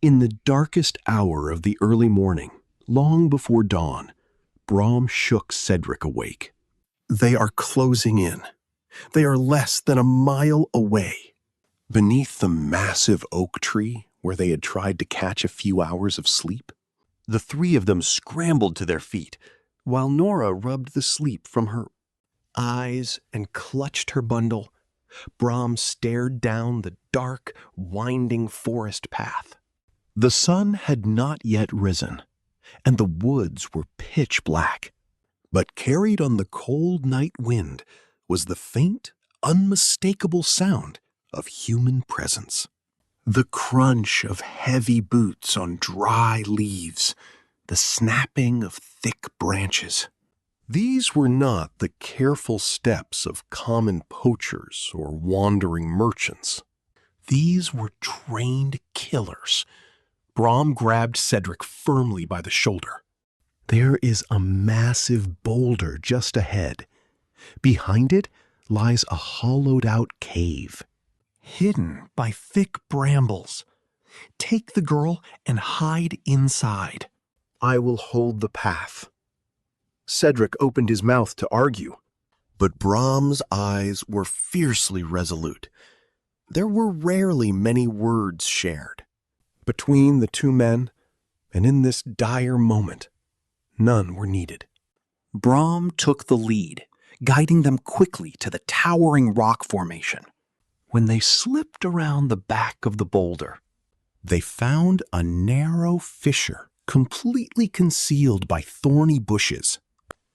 In the darkest hour of the early morning, long before dawn, Brahm shook Cedric awake. "They are closing in. They are less than a mile away." Beneath the massive oak tree where they had tried to catch a few hours of sleep, the 3 of them scrambled to their feet, while Nora rubbed the sleep from her eyes and clutched her bundle. Brahm stared down the dark, winding forest path. The sun had not yet risen, and the woods were pitch black. But carried on the cold night wind was the faint, unmistakable sound of human presence. The crunch of heavy boots on dry leaves, the snapping of thick branches. These were not the careful steps of common poachers or wandering merchants. These were trained killers. Brahm grabbed Cedric firmly by the shoulder. "There is a massive boulder just ahead. Behind it lies a hollowed-out cave, hidden by thick brambles. Take the girl and hide inside. I will hold the path." Cedric opened his mouth to argue, but Brahm's eyes were fiercely resolute. There were rarely many words shared between the 2 men, and in this dire moment, none were needed. Brahm took the lead, guiding them quickly to the towering rock formation. When they slipped around the back of the boulder, they found a narrow fissure completely concealed by thorny bushes.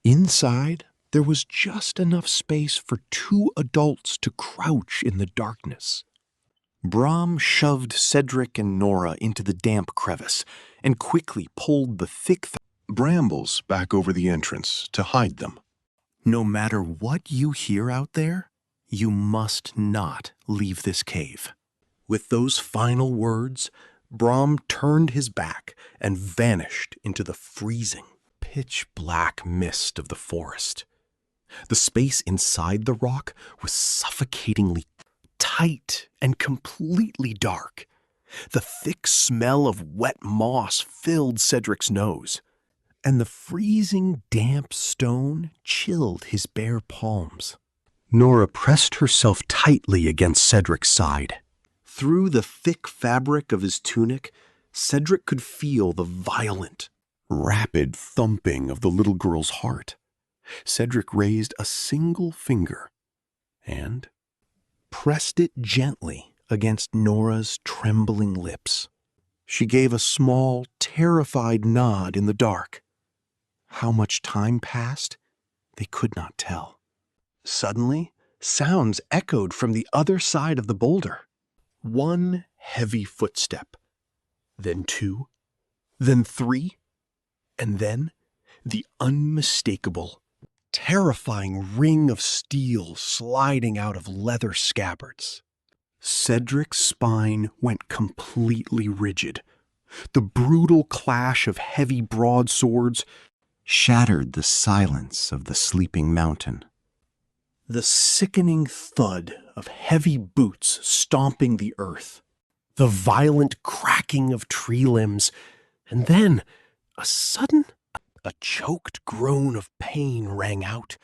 Inside, there was just enough space for 2 adults to crouch in the darkness. Brahm shoved Cedric and Nora into the damp crevice and quickly pulled the thick brambles back over the entrance to hide them. "No matter what you hear out there, you must not leave this cave." With those final words, Brahm turned his back and vanished into the freezing, pitch-black mist of the forest. The space inside the rock was suffocatingly tight and completely dark. The thick smell of wet moss filled Cedric's nose, and the freezing damp stone chilled his bare palms. Nora pressed herself tightly against Cedric's side. Through the thick fabric of his tunic, Cedric could feel the violent, rapid thumping of the little girl's heart. Cedric raised a single finger and pressed it gently against Nora's trembling lips. She gave a small, terrified nod in the dark. How much time passed, they could not tell. Suddenly, sounds echoed from the other side of the boulder. One heavy footstep, then two, then three, and then the unmistakable, terrifying ring of steel sliding out of leather scabbards. Cedric's spine went completely rigid. The brutal clash of heavy broadswords shattered the silence of the sleeping mountain. The sickening thud of heavy boots stomping the earth, the violent cracking of tree limbs, and then a choked groan of pain rang out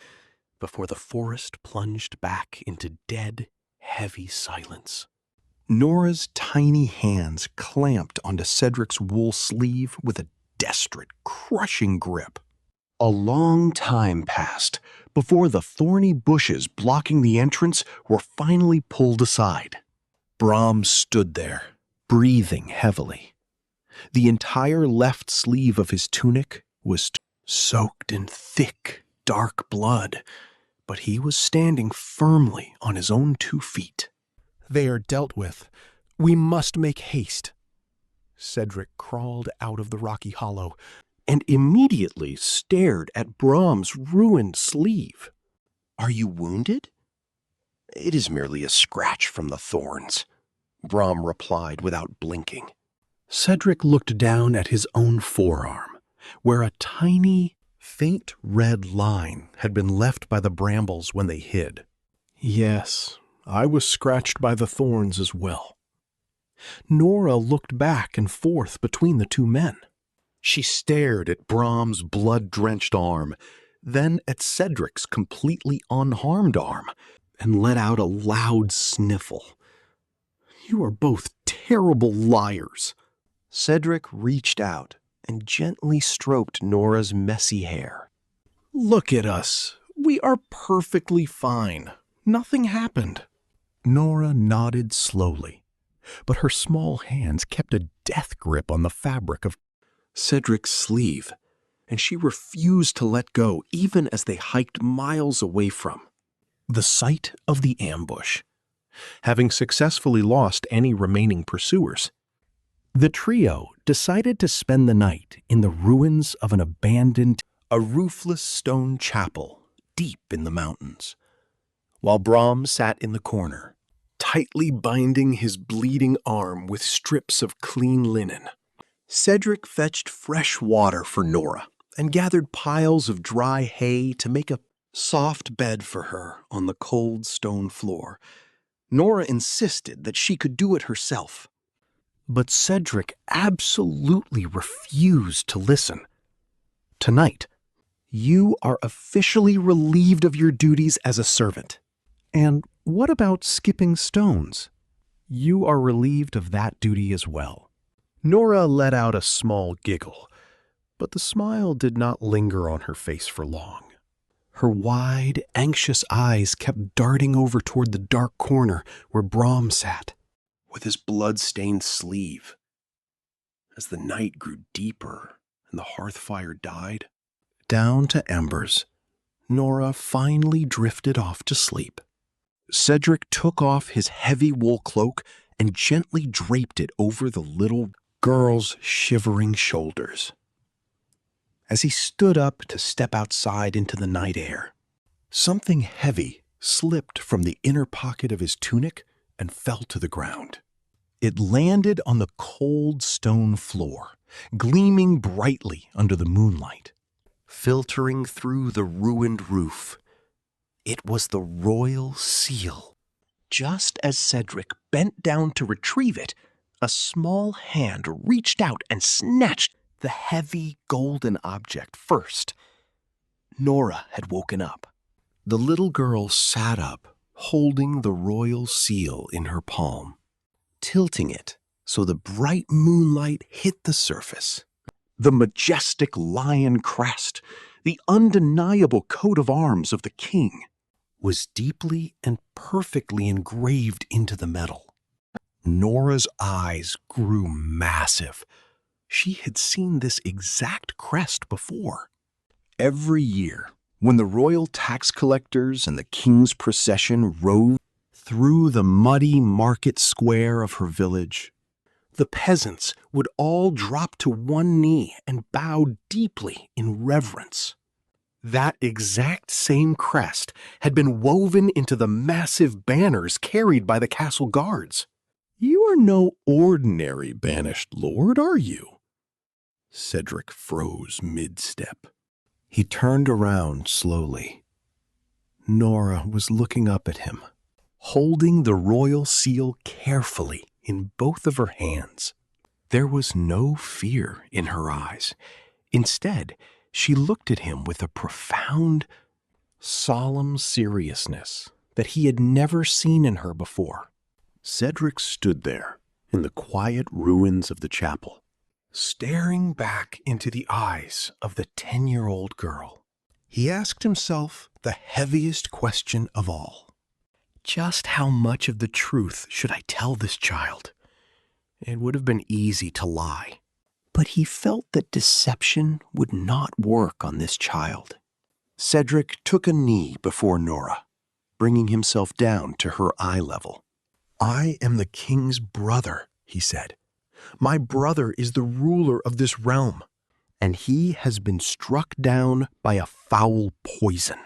before the forest plunged back into dead, heavy silence. Nora's tiny hands clamped onto Cedric's wool sleeve with a desperate, crushing grip. A long time passed before the thorny bushes blocking the entrance were finally pulled aside. Brahms stood there, breathing heavily. The entire left sleeve of his tunic was soaked in thick, dark blood, but he was standing firmly on his own 2 feet. "They are dealt with. We must make haste." Cedric crawled out of the rocky hollow and immediately stared at Brahms' ruined sleeve. "Are you wounded?" "It is merely a scratch from the thorns," Brahm replied without blinking. Cedric looked down at his own forearm, where a tiny, faint red line had been left by the brambles when they hid. "Yes, I was scratched by the thorns as well." Nora looked back and forth between the 2 men. She stared at Brahms' blood-drenched arm, then at Cedric's completely unharmed arm, and let out a loud sniffle. "You are both terrible liars." Cedric reached out and gently stroked Nora's messy hair. "Look at us. We are perfectly fine. Nothing happened." Nora nodded slowly, but her small hands kept a death grip on the fabric of Cedric's sleeve, and she refused to let go even as they hiked miles away from the site of the ambush. Having successfully lost any remaining pursuers, the trio decided to spend the night in the ruins of a roofless stone chapel deep in the mountains, while Brahm sat in the corner, tightly binding his bleeding arm with strips of clean linen. Cedric fetched fresh water for Nora and gathered piles of dry hay to make a soft bed for her on the cold stone floor. Nora insisted that she could do it herself, but Cedric absolutely refused to listen. "Tonight, you are officially relieved of your duties as a servant. And what about skipping stones? You are relieved of that duty as well." Nora let out a small giggle, but the smile did not linger on her face for long. Her wide, anxious eyes kept darting over toward the dark corner where Brahm sat, with his blood-stained sleeve. As the night grew deeper and the hearth fire died down to embers, Nora finally drifted off to sleep. Cedric took off his heavy wool cloak and gently draped it over the little girl's shivering shoulders. As he stood up to step outside into the night air, something heavy slipped from the inner pocket of his tunic and fell to the ground. It landed on the cold stone floor, gleaming brightly under the moonlight. Filtering through the ruined roof, It was the royal seal. Just as Cedric bent down to retrieve it, a small hand reached out and snatched the heavy golden object first. Nora had woken up. The little girl sat up, holding the royal seal in her palm, tilting it so the bright moonlight hit the surface. The majestic lion crest, the undeniable coat of arms of the king, was deeply and perfectly engraved into the metal. Nora's eyes grew massive. She had seen this exact crest before. Every year, when the royal tax collectors and the king's procession rode through the muddy market square of her village, the peasants would all drop to one knee and bow deeply in reverence. That exact same crest had been woven into the massive banners carried by the castle guards. "You are no ordinary banished lord, are you?" Cedric froze mid-step. He turned around slowly. Nora was looking up at him, holding the royal seal carefully in both of her hands. There was no fear in her eyes. Instead, she looked at him with a profound, solemn seriousness that he had never seen in her before. Cedric stood there in the quiet ruins of the chapel, staring back into the eyes of the 10-year-old girl. He asked himself the heaviest question of all. Just how much of the truth should I tell this child? It would have been easy to lie, but he felt that deception would not work on this child. Cedric took a knee before Nora, bringing himself down to her eye level. "I am the king's brother," he said. "My brother is the ruler of this realm, and he has been struck down by a foul poison.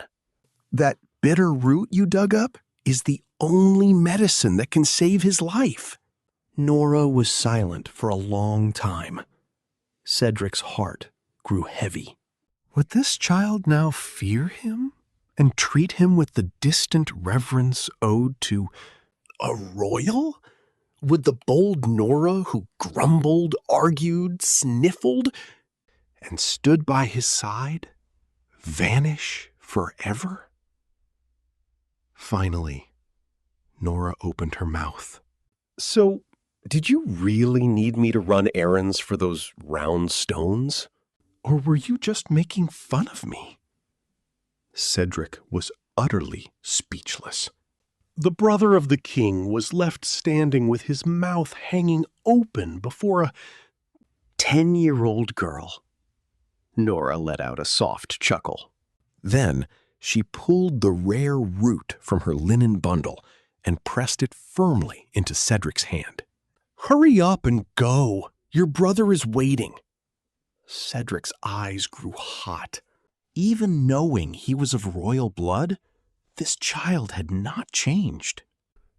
That bitter root you dug up is the only medicine that can save his life." Nora was silent for a long time. Cedric's heart grew heavy. Would this child now fear him and treat him with the distant reverence owed to a royal? Would the bold Nora, who grumbled, argued, sniffled, and stood by his side, vanish forever? Finally, Nora opened her mouth. "So, did you really need me to run errands for those round stones? Or were you just making fun of me?" Cedric was utterly speechless. The brother of the king was left standing with his mouth hanging open before a 10-year-old girl. Nora let out a soft chuckle. Then she pulled the rare root from her linen bundle and pressed it firmly into Cedric's hand. "Hurry up and go. Your brother is waiting." Cedric's eyes grew hot. Even knowing he was of royal blood, this child had not changed.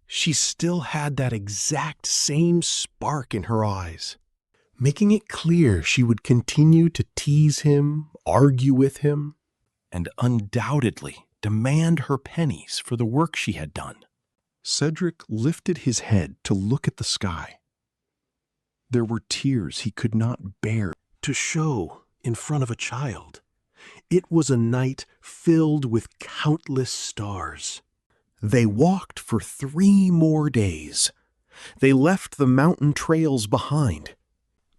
She still had that exact same spark in her eyes, making it clear she would continue to tease him, argue with him, and undoubtedly demand her pennies for the work she had done. Cedric lifted his head to look at the sky. There were tears he could not bear to show in front of a child. It was a night filled with countless stars. They walked for 3 more days. They left the mountain trails behind,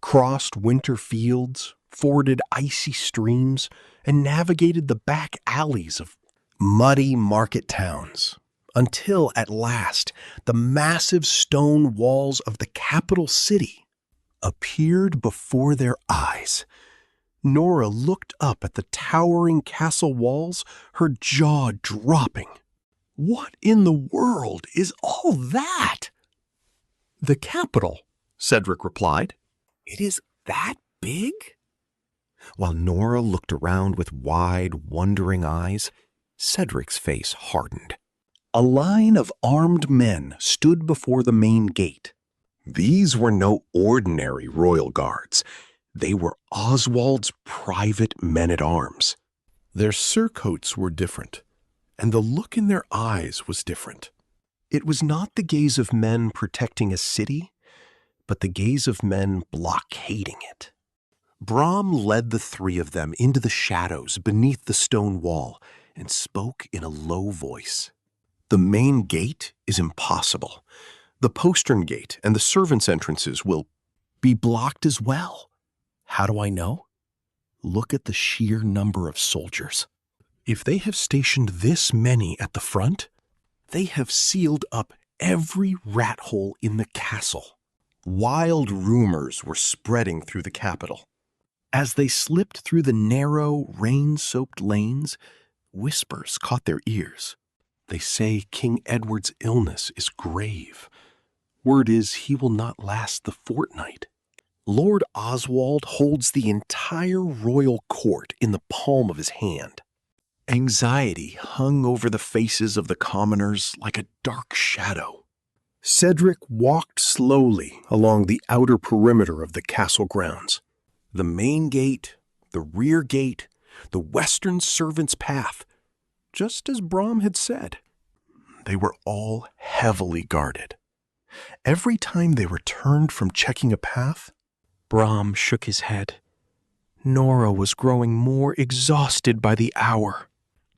crossed winter fields, forded icy streams, and navigated the back alleys of muddy market towns, until at last the massive stone walls of the capital city appeared before their eyes. Nora looked up at the towering castle walls, her jaw dropping. "What in the world is all that?" "The capital," Cedric replied. "It is that big?" While Nora looked around with wide, wondering eyes, Cedric's face hardened. A line of armed men stood before the main gate. These were no ordinary royal guards. They were Oswald's private men-at-arms. Their surcoats were different, and the look in their eyes was different. It was not the gaze of men protecting a city, but the gaze of men blockading it. Brahm led the three of them into the shadows beneath the stone wall and spoke in a low voice. The main gate is impossible. The postern gate and the servants' entrances will be blocked as well. How do I know? Look at the sheer number of soldiers. If they have stationed this many at the front, they have sealed up every rat hole in the castle. Wild rumors were spreading through the capital. As they slipped through the narrow, rain-soaked lanes, whispers caught their ears. They say King Edward's illness is grave. Word is he will not last the fortnight. Lord Oswald holds the entire royal court in the palm of his hand. Anxiety hung over the faces of the commoners like a dark shadow. Cedric walked slowly along the outer perimeter of the castle grounds. The main gate, the rear gate, the western servants' path, just as Brahm had said. They were all heavily guarded. Every time they returned from checking a path, Brahm shook his head. Nora was growing more exhausted by the hour,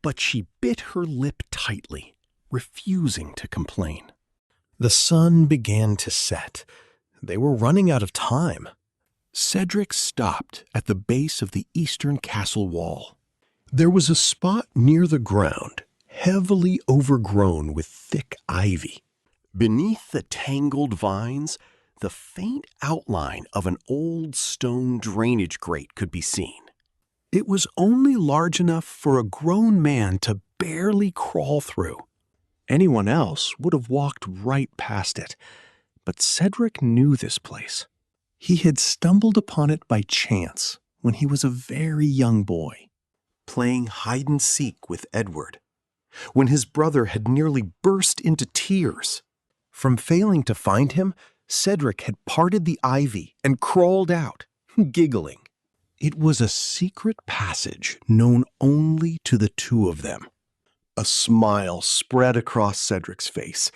but she bit her lip tightly, refusing to complain. The sun began to set. They were running out of time. Cedric stopped at the base of the eastern castle wall. There was a spot near the ground, heavily overgrown with thick ivy. Beneath the tangled vines, the faint outline of an old stone drainage grate could be seen. It was only large enough for a grown man to barely crawl through. Anyone else would have walked right past it, but Cedric knew this place. He had stumbled upon it by chance when he was a very young boy, playing hide-and-seek with Edward, when his brother had nearly burst into tears. From failing to find him, Cedric had parted the ivy and crawled out, giggling. It was a secret passage known only to the two of them. A smile spread across Cedric's face.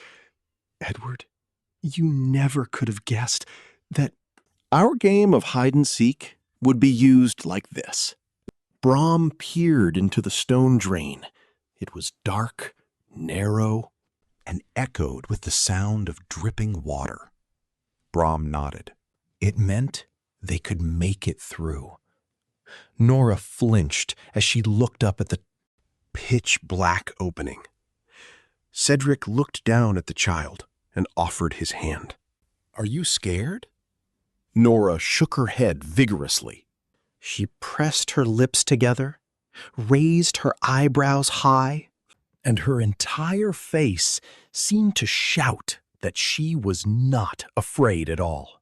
Edward, you never could have guessed that our game of hide-and-seek would be used like this. Brahm peered into the stone drain. It was dark, narrow, and echoed with the sound of dripping water. Brahm nodded. It meant they could make it through. Nora flinched as she looked up at the pitch-black opening. Cedric looked down at the child and offered his hand. "Are you scared?" Nora shook her head vigorously. She pressed her lips together, raised her eyebrows high, and her entire face seemed to shout that she was not afraid at all.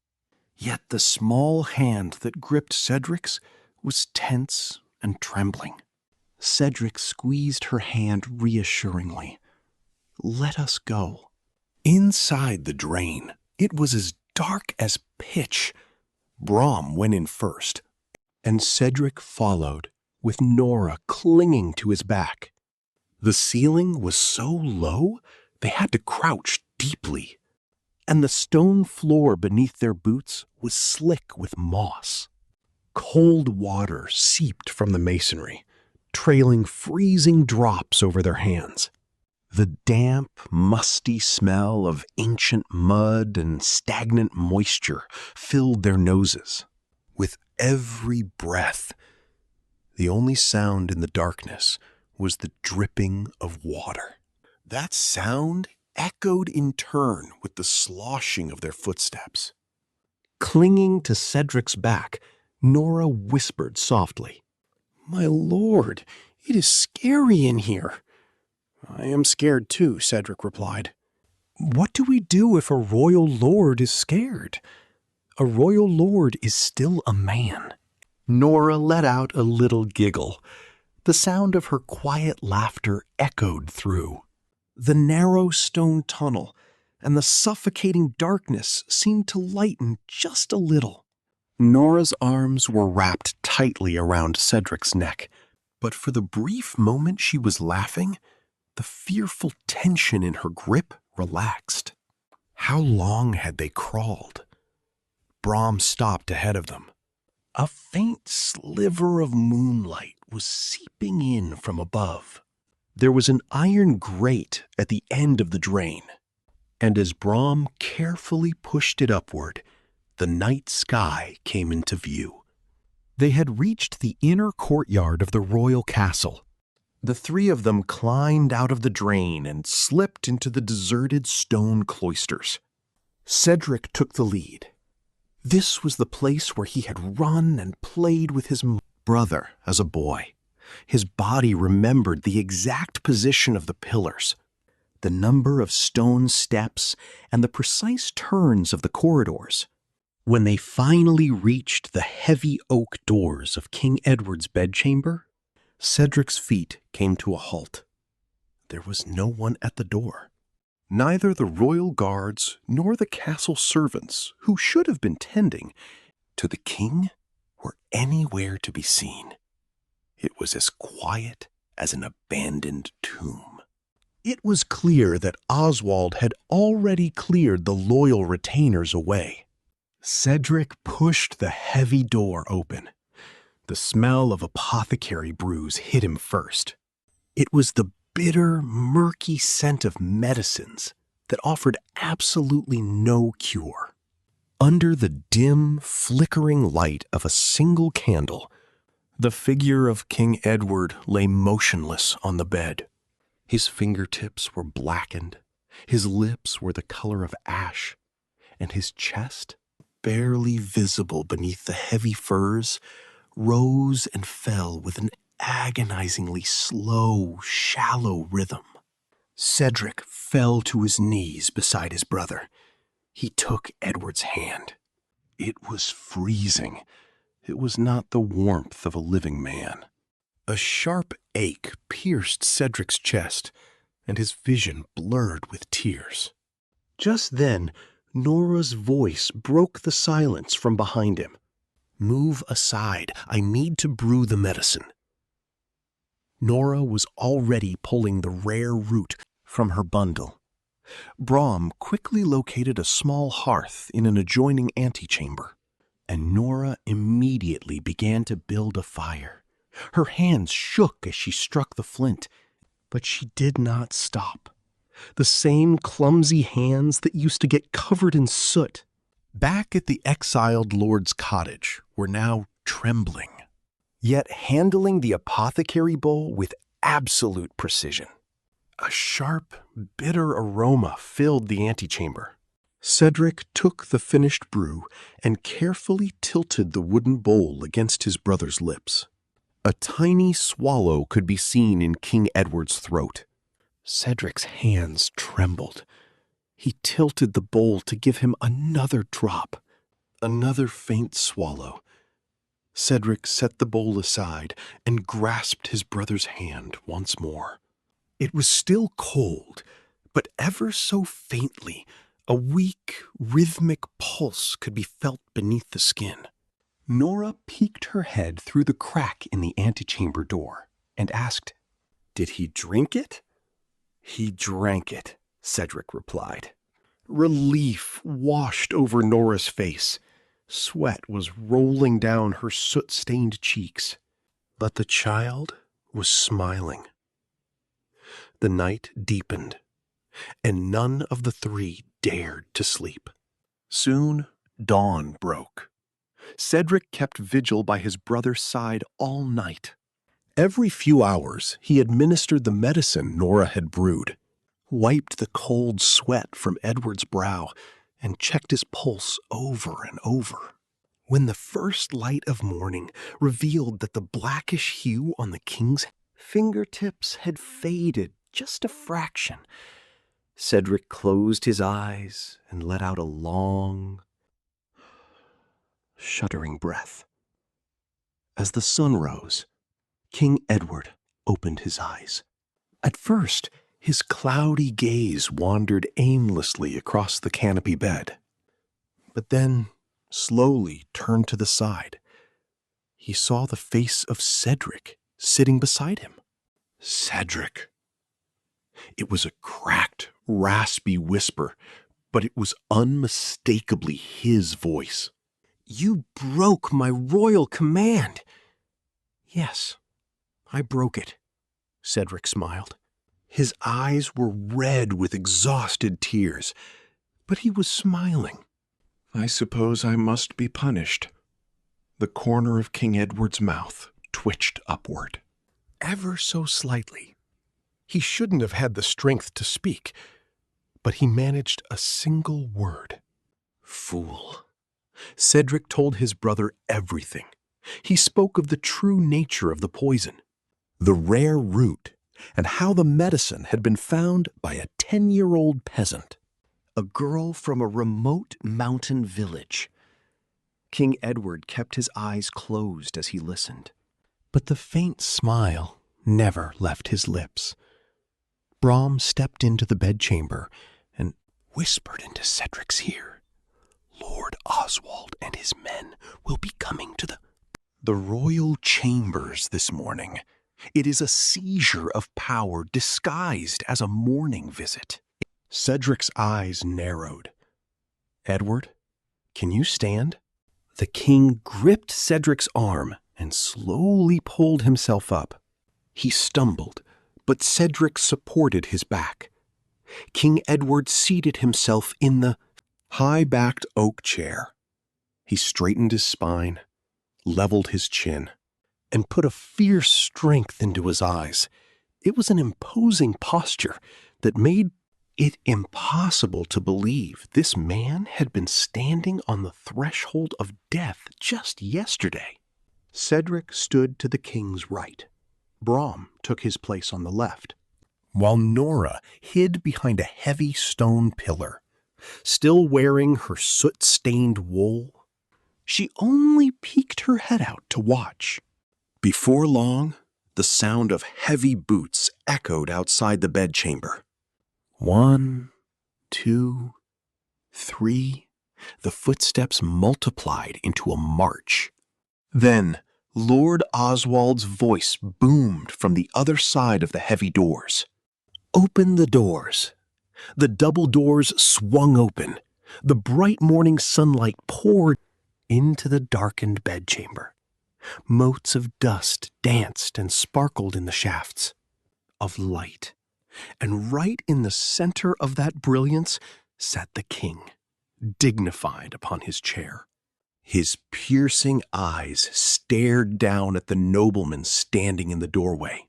Yet the small hand that gripped Cedric's was tense and trembling. Cedric squeezed her hand reassuringly. "Let us go." Inside the drain, it was as dark as pitch. Brahm went in first, and Cedric followed, with Nora clinging to his back. The ceiling was so low, they had to crouch deeply, and the stone floor beneath their boots was slick with moss. Cold water seeped from the masonry, trailing freezing drops over their hands. The damp, musty smell of ancient mud and stagnant moisture filled their noses. With every breath, the only sound in the darkness was the dripping of water. That sound echoed in turn with the sloshing of their footsteps. Clinging to Cedric's back, Nora whispered softly, "My lord, it is scary in here." "I am scared too," Cedric replied. "What do we do if a royal lord is scared? A royal lord is still a man." Nora let out a little giggle. The sound of her quiet laughter echoed through. The narrow stone tunnel and the suffocating darkness seemed to lighten just a little. Nora's arms were wrapped tightly around Cedric's neck, but for the brief moment she was laughing, The fearful tension in her grip relaxed. How long had they crawled? Brom stopped ahead of them. A faint sliver of moonlight was seeping in from above. There was an iron grate at the end of the drain, and as Brom carefully pushed it upward, the night sky came into view. They had reached the inner courtyard of the royal castle. The three of them climbed out of the drain and slipped into the deserted stone cloisters. Cedric took the lead. This was the place where he had run and played with his brother as a boy. His body remembered the exact position of the pillars, the number of stone steps, and the precise turns of the corridors. When they finally reached the heavy oak doors of King Edward's bedchamber, Cedric's feet came to a halt. There was no one at the door. Neither the royal guards nor the castle servants, who should have been tending to the king, were anywhere to be seen. It was as quiet as an abandoned tomb. It was clear that Oswald had already cleared the loyal retainers away. Cedric pushed the heavy door open. The smell of apothecary brews hit him first. It was the bitter, murky scent of medicines that offered absolutely no cure. Under the dim, flickering light of a single candle, the figure of King Edward lay motionless on the bed. His fingertips were blackened, his lips were the color of ash, and his chest, barely visible beneath the heavy furs, rose and fell with an agonizingly slow, shallow rhythm. Cedric fell to his knees beside his brother. He took Edward's hand. It was freezing. It was not the warmth of a living man. A sharp ache pierced Cedric's chest, and his vision blurred with tears. Just then, Nora's voice broke the silence from behind him. "Move aside. I need to brew the medicine." Nora was already pulling the rare root from her bundle. Brom quickly located a small hearth in an adjoining antechamber, and Nora immediately began to build a fire. Her hands shook as she struck the flint, but she did not stop. The same clumsy hands that used to get covered in soot. Back at the exiled lord's cottage were now trembling, yet handling the apothecary bowl with absolute precision. A sharp, bitter aroma filled the antechamber. Cedric took the finished brew and carefully tilted the wooden bowl against his brother's lips. A tiny swallow could be seen in King Edward's throat. Cedric's hands trembled. He tilted the bowl to give him another drop. Another faint swallow. Cedric set the bowl aside and grasped his brother's hand once more. It was still cold, but ever so faintly, a weak, rhythmic pulse could be felt beneath the skin. Nora peeked her head through the crack in the antechamber door and asked, "Did he drink it?" "He drank it," Cedric replied. Relief washed over Nora's face. Sweat was rolling down her soot-stained cheeks. But the child was smiling. The night deepened, and none of the three dared to sleep. Soon, dawn broke. Cedric kept vigil by his brother's side all night. Every few hours, he administered the medicine Nora had brewed, wiped the cold sweat from Edward's brow, and checked his pulse over and over. When the first light of morning revealed that the blackish hue on the king's fingertips had faded just a fraction, Cedric closed his eyes and let out a long, shuddering breath. As the sun rose, King Edward opened his eyes. At first, his cloudy gaze wandered aimlessly across the canopy bed, but then slowly turned to the side. He saw the face of Cedric sitting beside him. "Cedric," It was a cracked, raspy whisper, but it was unmistakably his voice. "You broke my royal command." "Yes, I broke it," Cedric smiled. His eyes were red with exhausted tears, but he was smiling. "I suppose I must be punished." The corner of King Edward's mouth twitched upward. Ever so slightly. He shouldn't have had the strength to speak, but he managed a single word. "Fool." Cedric told his brother everything. He spoke of the true nature of the poison, the rare root, and how the medicine had been found by a 10-year-old peasant, A girl from a remote mountain village. King Edward kept his eyes closed as he listened. but the faint smile never left his lips. Brom stepped into the bedchamber and whispered into Cedric's ear, "Lord Oswald and his men will be coming to the royal chambers this morning. It is a seizure of power disguised as a morning visit." Cedric's eyes narrowed. "Edward, can you stand?" The king gripped Cedric's arm and slowly pulled himself up. He stumbled, but Cedric supported his back. King Edward seated himself in the high-backed oak chair. He straightened his spine, leveled his chin, and put a fierce strength into his eyes. It was an imposing posture that made it impossible to believe this man had been standing on the threshold of death just yesterday. Cedric stood to the king's right. Brom took his place on the left, while Nora hid behind a heavy stone pillar. Still wearing her soot-stained wool, she only peeked her head out to watch. Before long, the sound of heavy boots echoed outside the bedchamber. 1, 2, 3. The footsteps multiplied into a march. Then Lord Oswald's voice boomed from the other side of the heavy doors. "Open the doors." The double doors swung open. The bright morning sunlight poured into the darkened bedchamber. Motes of dust danced and sparkled in the shafts of light. And right in the center of that brilliance sat the king, dignified upon his chair. His piercing eyes stared down at the nobleman standing in the doorway.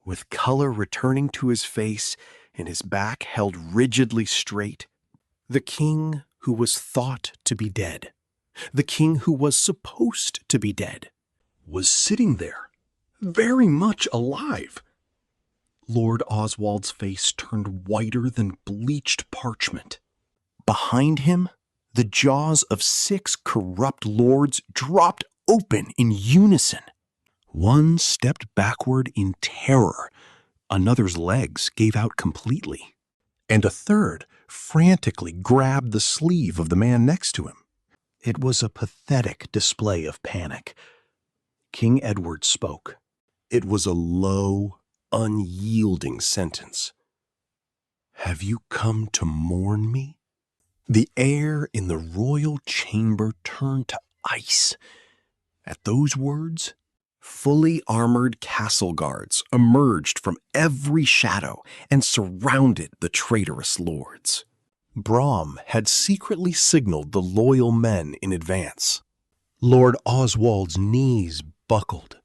With color returning to his face and his back held rigidly straight, the king who was thought to be dead, the king who was supposed to be dead, was sitting there, very much alive. Lord Oswald's face turned whiter than bleached parchment. Behind him, the jaws of 6 corrupt lords dropped open in unison. One stepped backward in terror, another's legs gave out completely, and a third frantically grabbed the sleeve of the man next to him. It was a pathetic display of panic. King Edward spoke. It was a low, unyielding sentence. "Have you come to mourn me?" The air in the royal chamber turned to ice. At those words, fully armored castle guards emerged from every shadow and surrounded the traitorous lords. Brom had secretly signaled the loyal men in advance. Lord Oswald's knees buckled.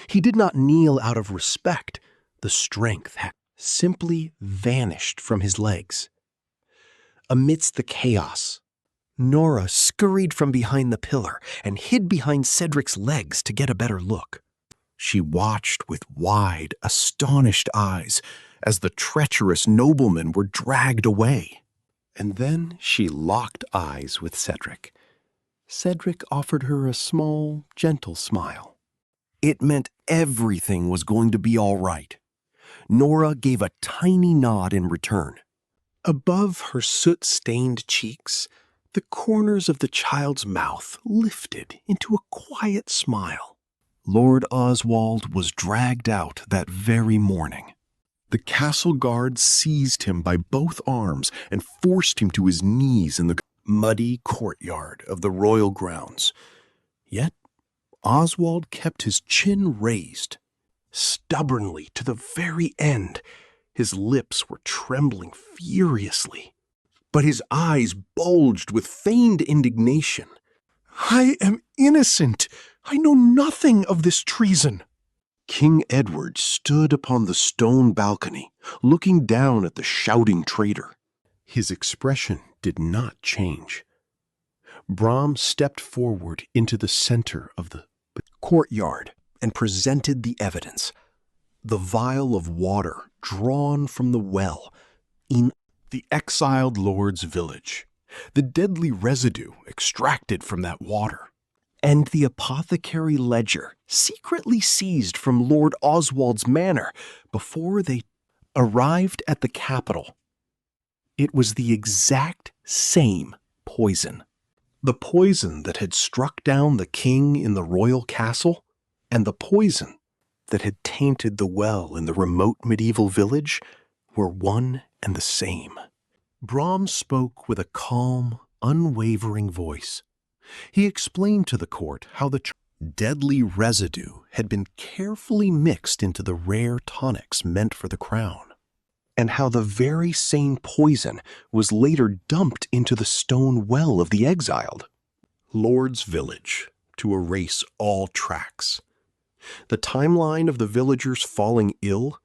He did not kneel out of respect. The strength had simply vanished from his legs. Amidst the chaos, Nora scurried from behind the pillar and hid behind Cedric's legs to get a better look. She watched with wide, astonished eyes as the treacherous noblemen were dragged away. And then she locked eyes with Cedric. Cedric offered her a small, gentle smile. It meant everything was going to be all right. Nora gave a tiny nod in return. Above her soot-stained cheeks, the corners of the child's mouth lifted into a quiet smile. Lord Oswald was dragged out that very morning. The castle guard seized him by both arms and forced him to his knees in the muddy courtyard of the royal grounds. Yet Oswald kept his chin raised. Stubbornly to the very end, his lips were trembling furiously, but his eyes bulged with feigned indignation. "I am innocent! I know nothing of this treason!" King Edward stood upon the stone balcony, looking down at the shouting traitor. His expression did not change. Brom stepped forward into the center of the courtyard and presented the evidence. The vial of water drawn from the well in the exiled lord's village, the deadly residue extracted from that water, and the apothecary ledger secretly seized from Lord Oswald's manor before they arrived at the capital. It was the exact same poison. The poison that had struck down the king in the royal castle, and the poison that had tainted the well in the remote medieval village were one and the same. Brom spoke with a calm, unwavering voice. He explained to the court how the deadly residue had been carefully mixed into the rare tonics meant for the crown, and how the very same poison was later dumped into the stone well of the exiled lord's village to erase all tracks. The timeline of the villagers falling ill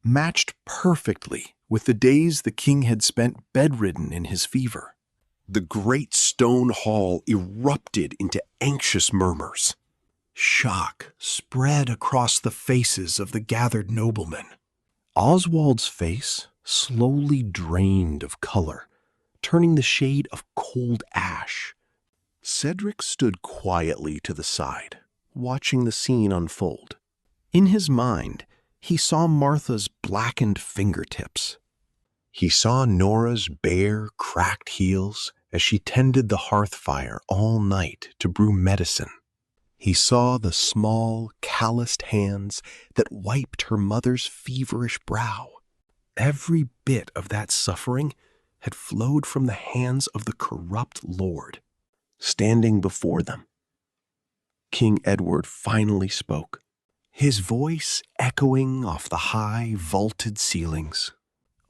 matched perfectly with the days the king had spent bedridden in his fever. The great stone hall erupted into anxious murmurs. Shock spread across the faces of the gathered noblemen. Oswald's face slowly drained of color, turning the shade of cold ash. Cedric stood quietly to the side, watching the scene unfold. In his mind, he saw Martha's blackened fingertips. He saw Nora's bare, cracked heels as she tended the hearth fire all night to brew medicine. He saw the small, calloused hands that wiped her mother's feverish brow. Every bit of that suffering had flowed from the hands of the corrupt lord. Standing before them, King Edward finally spoke, his voice echoing off the high, vaulted ceilings.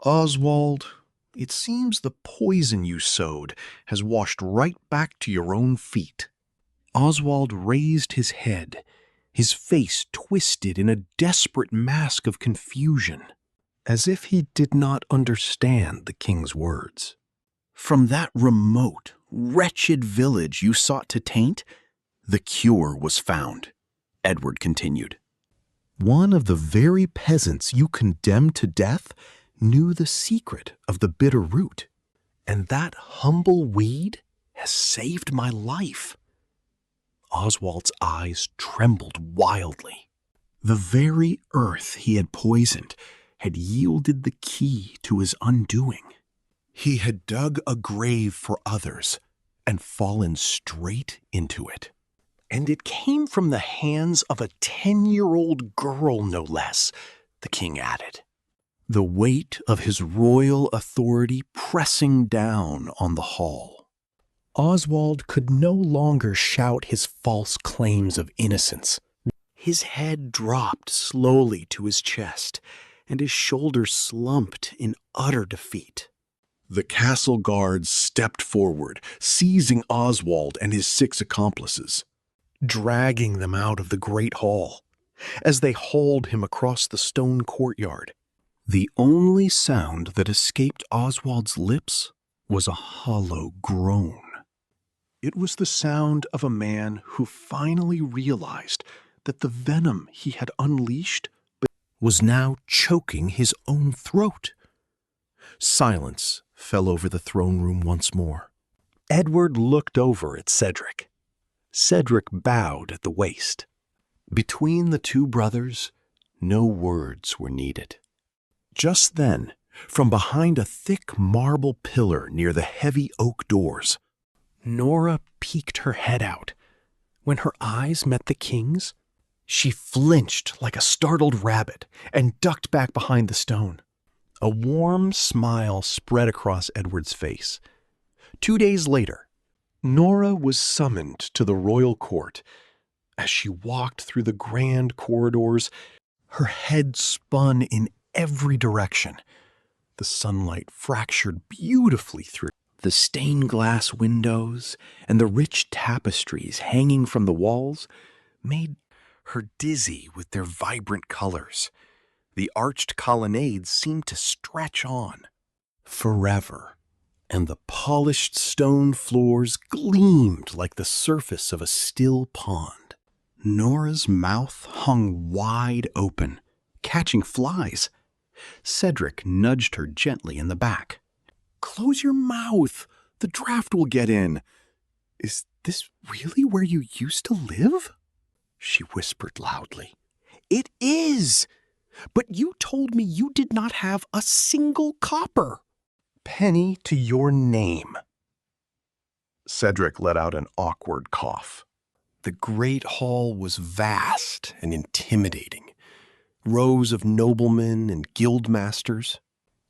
"Oswald, it seems the poison you sowed has washed right back to your own feet." Oswald raised his head, his face twisted in a desperate mask of confusion, as if he did not understand the king's words. "From that remote, wretched village you sought to taint, the cure was found," Edward continued. "One of the very peasants you condemned to death knew the secret of the bitter root, and that humble weed has saved my life." Oswald's eyes trembled wildly. The very earth he had poisoned had yielded the key to his undoing. He had dug a grave for others and fallen straight into it. And it came from the hands of a 10-year-old girl, no less, the king added. The weight of his royal authority pressing down on the hall. Oswald could no longer shout his false claims of innocence. His head dropped slowly to his chest, and his shoulders slumped in utter defeat. The castle guards stepped forward, seizing Oswald and his 6 accomplices, dragging them out of the great hall. As they hauled him across the stone courtyard, the only sound that escaped Oswald's lips was a hollow groan. It was the sound of a man who finally realized that the venom he had unleashed was now choking his own throat. Silence fell over the throne room once more. Edward looked over at Cedric. Cedric bowed at the waist. Between the two brothers, no words were needed. Just then, from behind a thick marble pillar near the heavy oak doors, Nora peeked her head out. When her eyes met the king's, She flinched like a startled rabbit and ducked back behind the stone. A warm smile spread across Edward's face. 2 days later, Nora was summoned to the royal court. As she walked through the grand corridors, her head spun in every direction. The sunlight fractured beautifully through the stained glass windows, and the rich tapestries hanging from the walls made her dizzy with their vibrant colors. The arched colonnades seemed to stretch on forever, and the polished stone floors gleamed like the surface of a still pond. Nora's mouth hung wide open, catching flies. Cedric nudged her gently in the back. "Close your mouth! The draft will get in." "Is this really where you used to live?" she whispered loudly. "It is! But you told me you did not have a single copper." "Penny to your name." Cedric let out an awkward cough. The great hall was vast and intimidating. Rows of noblemen and guildmasters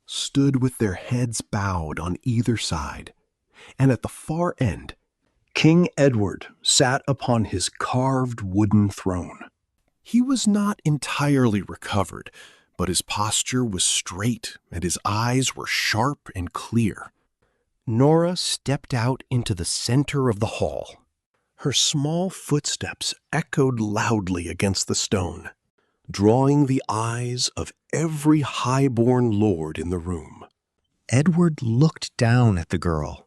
stood with their heads bowed on either side, and at the far end, King Edward sat upon his carved wooden throne. He was not entirely recovered, but his posture was straight and his eyes were sharp and clear. Nora stepped out into the center of the hall. Her small footsteps echoed loudly against the stone, drawing the eyes of every high-born lord in the room. Edward looked down at the girl.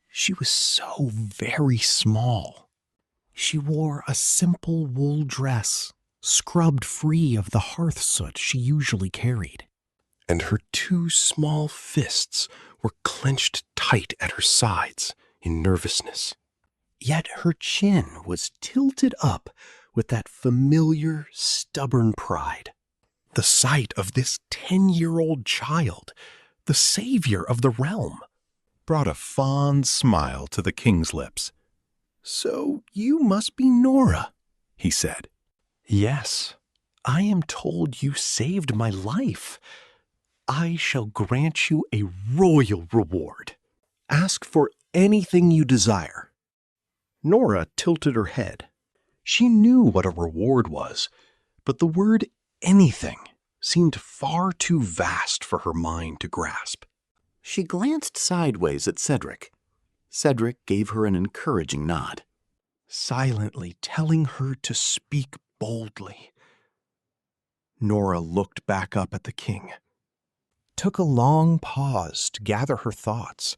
She was so very small. She wore a simple wool dress, scrubbed free of the hearth soot she usually carried, and her 2 small fists were clenched tight at her sides in nervousness. Yet her chin was tilted up with that familiar, stubborn pride. The sight of this 10-year-old child, the savior of the realm, brought a fond smile to the king's lips. "So you must be Nora," he said. "Yes, I am told you saved my life. I shall grant you a royal reward. Ask for anything you desire." Nora tilted her head. She knew what a reward was, but the word anything seemed far too vast for her mind to grasp. She glanced sideways at Cedric. Cedric gave her an encouraging nod, silently telling her to speak boldly. Nora looked back up at the king, took a long pause to gather her thoughts,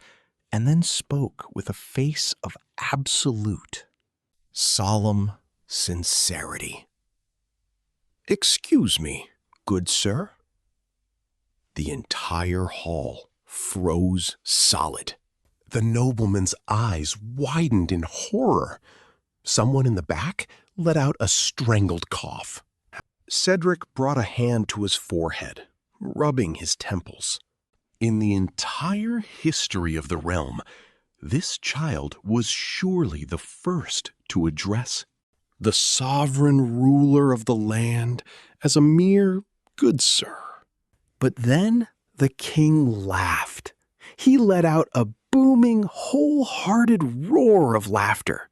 and then spoke with a face of absolute, solemn sincerity. "Excuse me, good sir." The entire hall froze solid. The nobleman's eyes widened in horror. Someone in the back let out a strangled cough. Cedric brought a hand to his forehead, rubbing his temples. In the entire history of the realm, this child was surely the first to address the sovereign ruler of the land as a mere good sir. But then the king laughed. He let out a booming, wholehearted roar of laughter.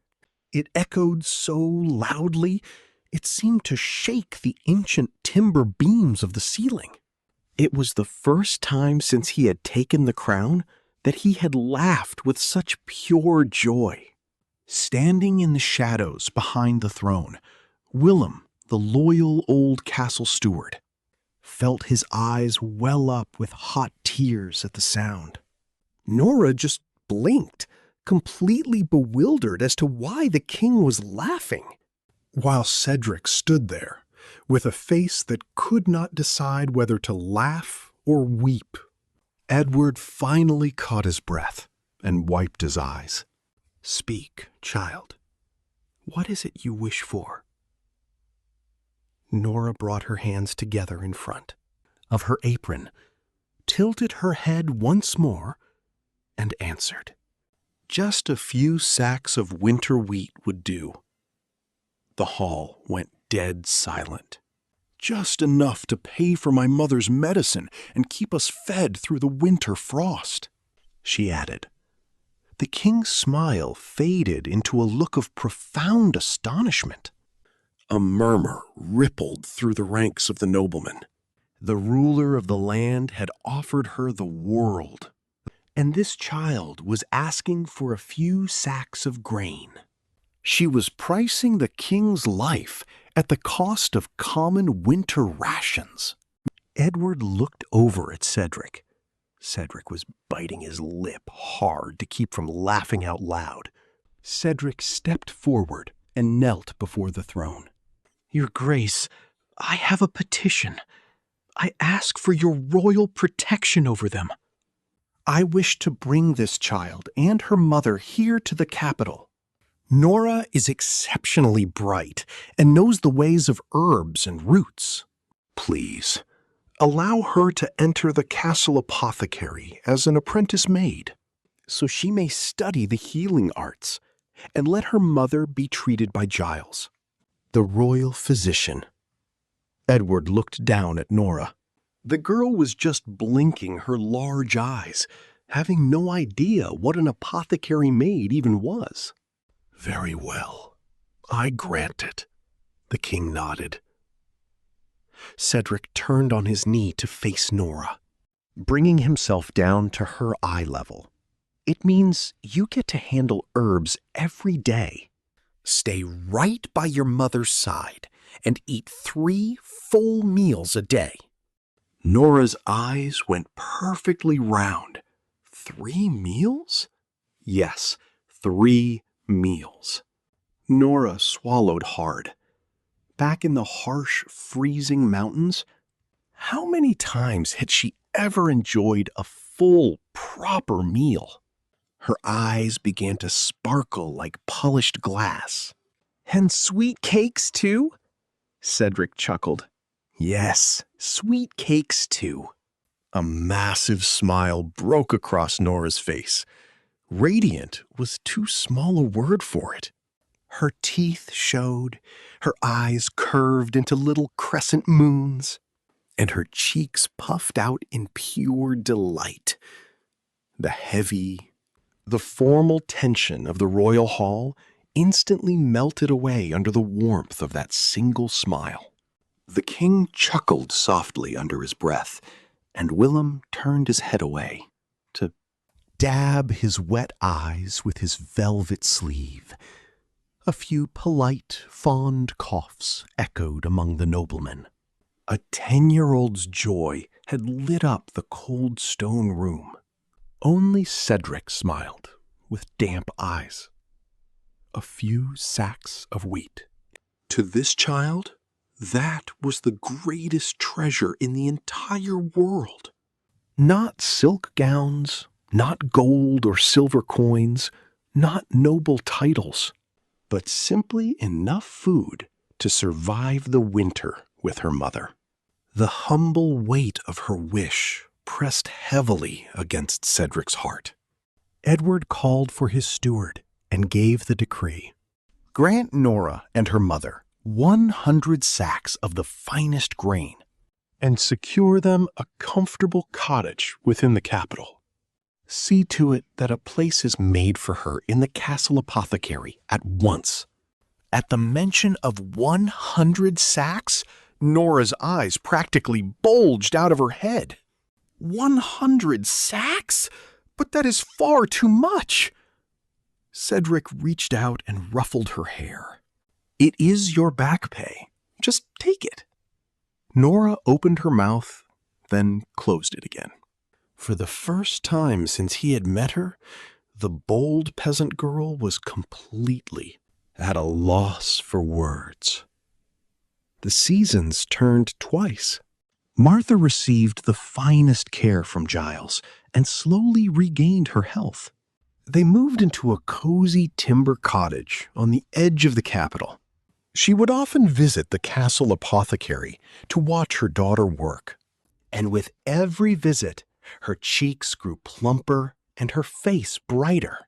It echoed so loudly, it seemed to shake the ancient timber beams of the ceiling. It was the first time since he had taken the crown that he had laughed with such pure joy. Standing in the shadows behind the throne, Willem, the loyal old castle steward, felt his eyes well up with hot tears at the sound. Nora just blinked, completely bewildered as to why the king was laughing, while Cedric stood there with a face that could not decide whether to laugh or weep. Edward finally caught his breath and wiped his eyes. "Speak, child. What is it you wish for?" Nora brought her hands together in front of her apron, tilted her head once more, and answered. Just a few sacks of winter wheat would do. The hall went dead silent. "Just enough to pay for my mother's medicine and keep us fed through the winter frost," she added. The king's smile faded into a look of profound astonishment. A murmur rippled through the ranks of the noblemen. The ruler of the land had offered her the world, and this child was asking for a few sacks of grain. She was pricing the king's life at the cost of common winter rations. Edward looked over at Cedric. Cedric was biting his lip hard to keep from laughing out loud. Cedric stepped forward and knelt before the throne. "Your Grace, I have a petition. I ask for your royal protection over them. I wish to bring this child and her mother here to the capital. Nora is exceptionally bright and knows the ways of herbs and roots. Please, allow her to enter the castle apothecary as an apprentice maid, so she may study the healing arts, and let her mother be treated by Giles, the royal physician." Edward looked down at Nora. The girl was just blinking her large eyes, having no idea what an apothecary maid even was. "Very well, I grant it," the king nodded. Cedric turned on his knee to face Nora, bringing himself down to her eye level. "It means you get to handle herbs every day. Stay right by your mother's side and eat 3 full meals a day." Nora's eyes went perfectly round. 3 meals? Yes, 3 meals. Nora swallowed hard. Back in the harsh, freezing mountains, how many times had she ever enjoyed a full, proper meal? Her eyes began to sparkle like polished glass. "And sweet cakes, too?" Cedric chuckled. "Yes, sweet cakes, too." A massive smile broke across Nora's face. Radiant was too small a word for it. Her teeth showed, her eyes curved into little crescent moons, and her cheeks puffed out in pure delight. The formal tension of the royal hall instantly melted away under the warmth of that single smile. The king chuckled softly under his breath, and Willem turned his head away to dab his wet eyes with his velvet sleeve. A few polite, fond coughs echoed among the noblemen. A 10-year-old's joy had lit up the cold stone room. Only Cedric smiled, with damp eyes. A few sacks of wheat. To this child, that was the greatest treasure in the entire world. Not silk gowns, not gold or silver coins, not noble titles, but simply enough food to survive the winter with her mother. The humble weight of her wish pressed heavily against Cedric's heart. Edward called for his steward and gave the decree. "Grant Nora and her mother 100 sacks of the finest grain, and secure them a comfortable cottage within the capital. See to it that a place is made for her in the castle apothecary at once." At the mention of 100 sacks, Nora's eyes practically bulged out of her head. 100 sacks? But that is far too much. Cedric reached out and ruffled her hair. "It is your back pay. Just take it." Nora opened her mouth, then closed it again. For the first time since he had met her, the bold peasant girl was completely at a loss for words. The seasons turned twice. Martha received the finest care from Giles and slowly regained her health. They moved into a cozy timber cottage on the edge of the capital. She would often visit the castle apothecary to watch her daughter work. And with every visit, her cheeks grew plumper and her face brighter.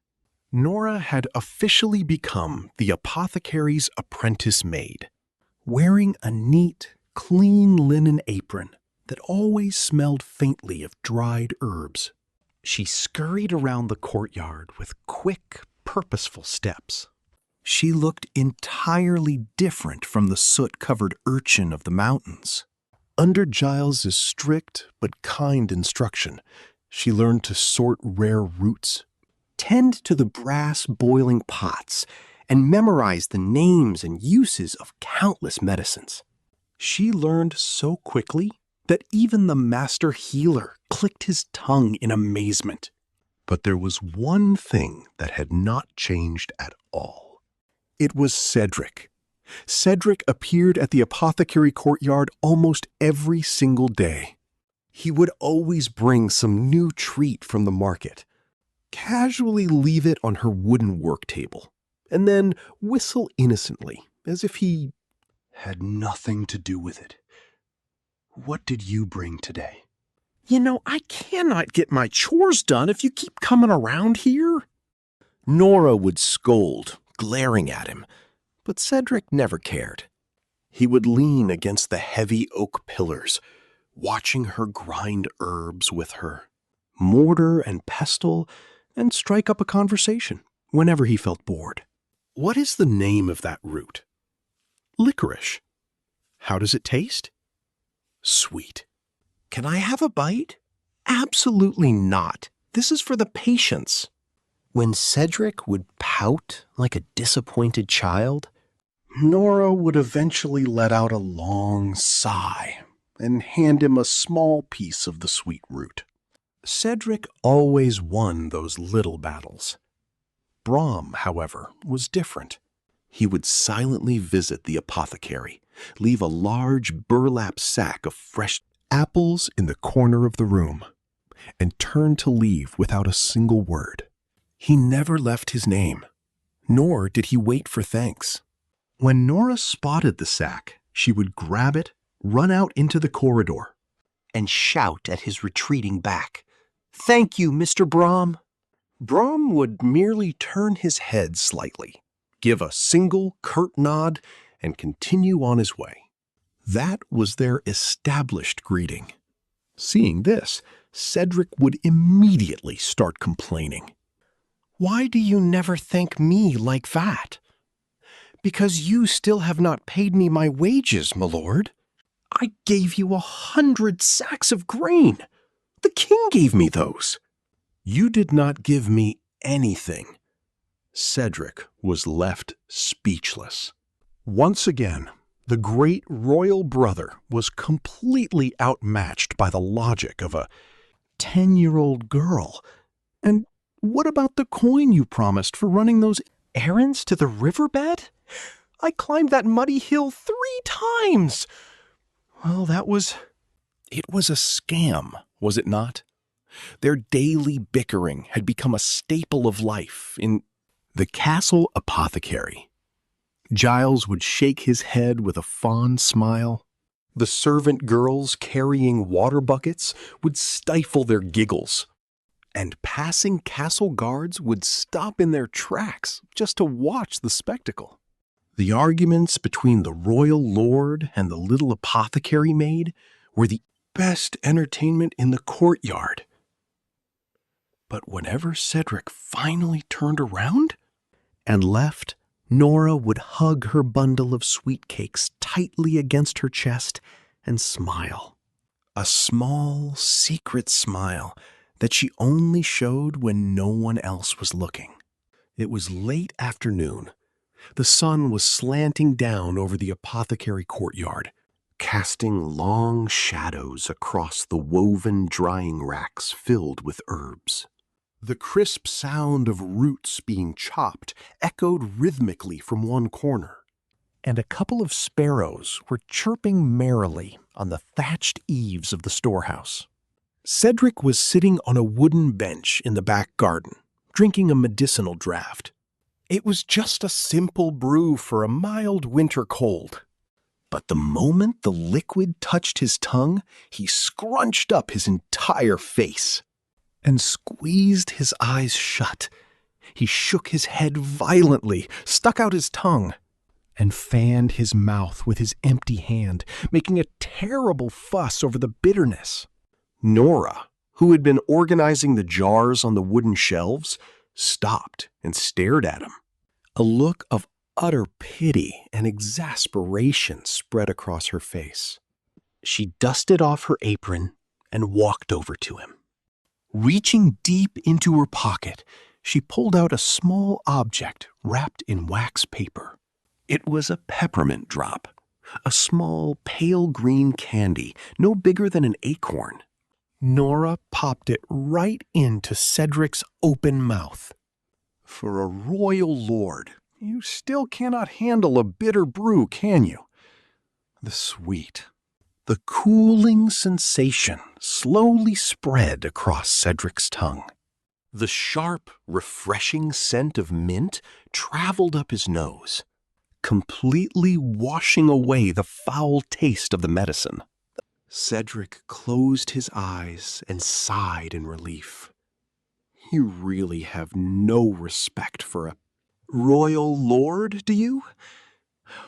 Nora had officially become the apothecary's apprentice maid. wearing a neat, clean linen apron that always smelled faintly of dried herbs. She scurried around the courtyard with quick, purposeful steps. She looked entirely different from the soot-covered urchin of the mountains. Under Giles's strict but kind instruction, she learned to sort rare roots, tend to the brass boiling pots, and memorize the names and uses of countless medicines. She learned so quickly that even the master healer clicked his tongue in amazement. But there was one thing that had not changed at all. It was Cedric. Cedric appeared at the apothecary courtyard almost every single day. He would always bring some new treat from the market, casually leave it on her wooden work table, and then whistle innocently, as if he had nothing to do with it. "What did you bring today?" I cannot get my chores done if you keep coming around here." Nora would scold, glaring at him, but Cedric never cared. He would lean against the heavy oak pillars, watching her grind herbs with her mortar and pestle, and strike up a conversation whenever he felt bored. "What is the name of that root?" "Licorice." "How does it taste?" "Sweet." "Can I have a bite?" "Absolutely not. This is for the patients." When Cedric would pout like a disappointed child, Nora would eventually let out a long sigh and hand him a small piece of the sweet root. Cedric always won those little battles. Brahm, however, was different. He would silently visit the apothecary, leave a large burlap sack of fresh apples in the corner of the room, and turn to leave without a single word. He never left his name, nor did he wait for thanks. When Nora spotted the sack, she would grab it, run out into the corridor, and shout at his retreating back, "Thank you, Mr. Brahm." Brahm would merely turn his head slightly, give a single curt nod, and continue on his way. That was their established greeting. Seeing this, Cedric would immediately start complaining. "Why do you never thank me like that?" "Because you still have not paid me my wages, my lord. I gave you 100 sacks of grain. The king gave me those." "You did not give me anything." Cedric was left speechless. Once again, the great royal brother was completely outmatched by the logic of a 10-year-old girl. "And what about the coin you promised for running those errands to the riverbed? I climbed that muddy hill 3 times. Well, it was a scam, was it not? Their daily bickering had become a staple of life in the castle apothecary. Giles would shake his head with a fond smile. The servant girls carrying water buckets would stifle their giggles, and passing castle guards would stop in their tracks just to watch the spectacle. The arguments between the royal lord and the little apothecary maid were the best entertainment in the courtyard. But whenever Cedric finally turned around and left, Nora would hug her bundle of sweet cakes tightly against her chest and smile. A small, secret smile that she only showed when no one else was looking. It was late afternoon. The sun was slanting down over the apothecary courtyard, casting long shadows across the woven drying racks filled with herbs. The crisp sound of roots being chopped echoed rhythmically from one corner, and a couple of sparrows were chirping merrily on the thatched eaves of the storehouse. Cedric was sitting on a wooden bench in the back garden, drinking a medicinal draught. It was just a simple brew for a mild winter cold. But the moment the liquid touched his tongue, he scrunched up his entire face and squeezed his eyes shut. He shook his head violently, stuck out his tongue, and fanned his mouth with his empty hand, making a terrible fuss over the bitterness. Nora, who had been organizing the jars on the wooden shelves, stopped and stared at him. A look of utter pity and exasperation spread across her face. She dusted off her apron and walked over to him. Reaching deep into her pocket, she pulled out a small object wrapped in wax paper. It was a peppermint drop, a small pale green candy, no bigger than an acorn. Nora popped it right into Cedric's open mouth. For a royal lord, you still cannot handle a bitter brew, can you? The sweet, the cooling sensation slowly spread across Cedric's tongue. The sharp, refreshing scent of mint traveled up his nose, completely washing away the foul taste of the medicine. Cedric closed his eyes and sighed in relief. You really have no respect for a royal lord, do you?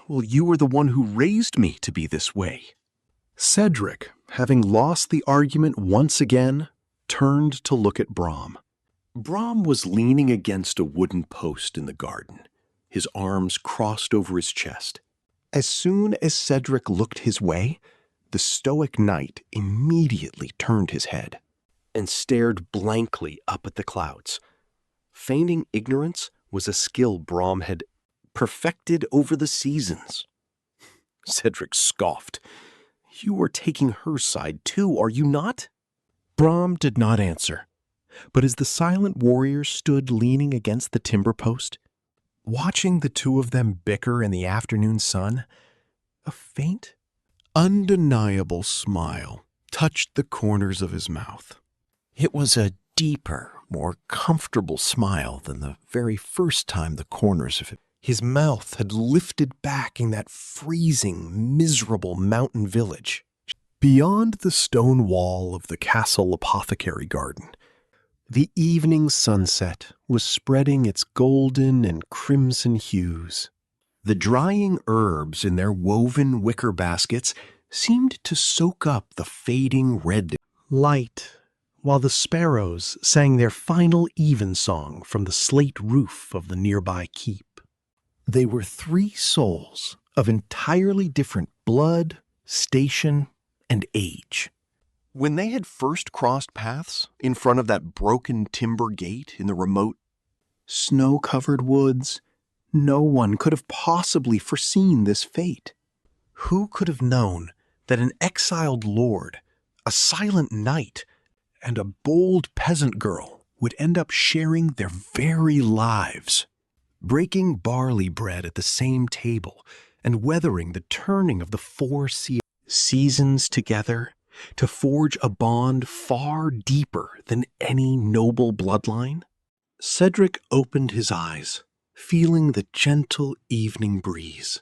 Well, you were the one who raised me to be this way. Cedric, having lost the argument once again, turned to look at Brom. Brom was leaning against a wooden post in the garden, his arms crossed over his chest. As soon as Cedric looked his way, the stoic knight immediately turned his head and stared blankly up at the clouds. Feigning ignorance was a skill Brom had perfected over the seasons. Cedric scoffed. You are taking her side too, are you not? Brom did not answer, but as the silent warrior stood leaning against the timber post, watching the two of them bicker in the afternoon sun, a faint, undeniable smile touched the corners of his mouth. It was a deeper, more comfortable smile than the very first time the corners of his mouth had lifted back in that freezing, miserable mountain village. Beyond the stone wall of the castle apothecary garden, the evening sunset was spreading its golden and crimson hues. The drying herbs in their woven wicker baskets seemed to soak up the fading red light, while the sparrows sang their final evensong from the slate roof of the nearby keep. They were three souls of entirely different blood, station, and age. When they had first crossed paths in front of that broken timber gate in the remote, snow-covered woods, no one could have possibly foreseen this fate. Who could have known that an exiled lord, a silent knight, and a bold peasant girl would end up sharing their very lives, breaking barley bread at the same table and weathering the turning of the four seasons together to forge a bond far deeper than any noble bloodline? Cedric opened his eyes, feeling the gentle evening breeze.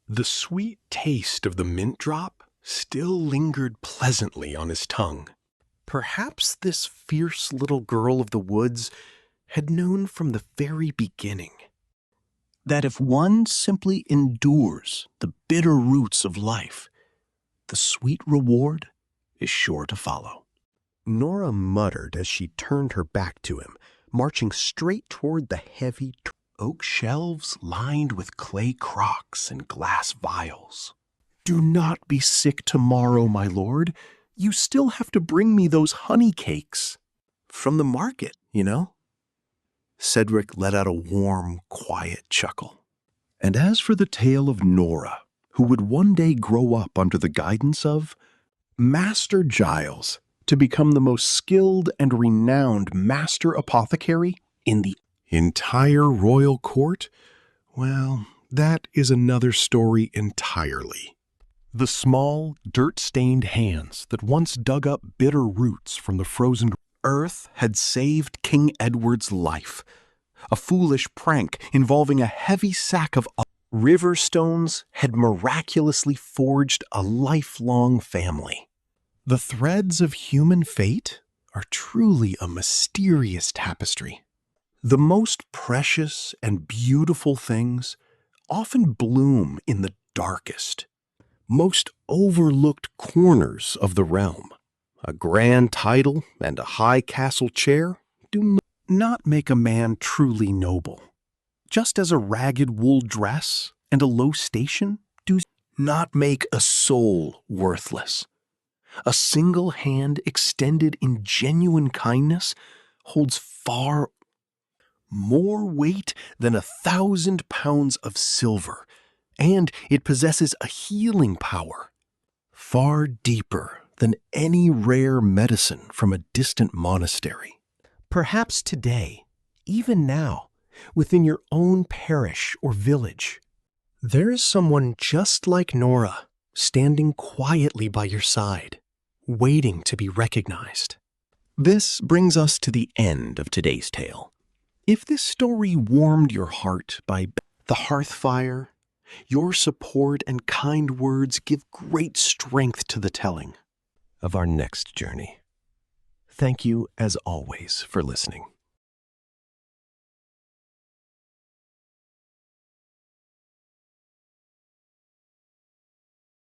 The sweet taste of the mint drop still lingered pleasantly on his tongue. Perhaps this fierce little girl of the woods had known from the very beginning that if one simply endures the bitter roots of life, the sweet reward is sure to follow. Nora muttered as she turned her back to him, marching straight toward the heavy oak shelves lined with clay crocks and glass vials. Do not be sick tomorrow, my lord. You still have to bring me those honey cakes. From the market, you know. Cedric let out a warm, quiet chuckle. And as for the tale of Nora, who would one day grow up under the guidance of Master Giles to become the most skilled and renowned master apothecary in the entire royal court, well, that is another story entirely. The small, dirt-stained hands that once dug up bitter roots from the frozen earth had saved King Edward's life. A foolish prank involving a heavy sack of river stones had miraculously forged a lifelong family. The threads of human fate are truly a mysterious tapestry. The most precious and beautiful things often bloom in the darkest, most overlooked corners of the realm. A grand title and a high castle chair do not make a man truly noble, just as a ragged wool dress and a low station do not make a soul worthless. A single hand extended in genuine kindness holds far more weight than 1,000 pounds of silver, and it possesses a healing power far deeper than any rare medicine from a distant monastery. Perhaps today, even now, within your own parish or village, there is someone just like Nora standing quietly by your side, waiting to be recognized. This brings us to the end of today's tale. If this story warmed your heart by the hearth fire, your support and kind words give great strength to the telling of our next journey. Thank you, as always, for listening.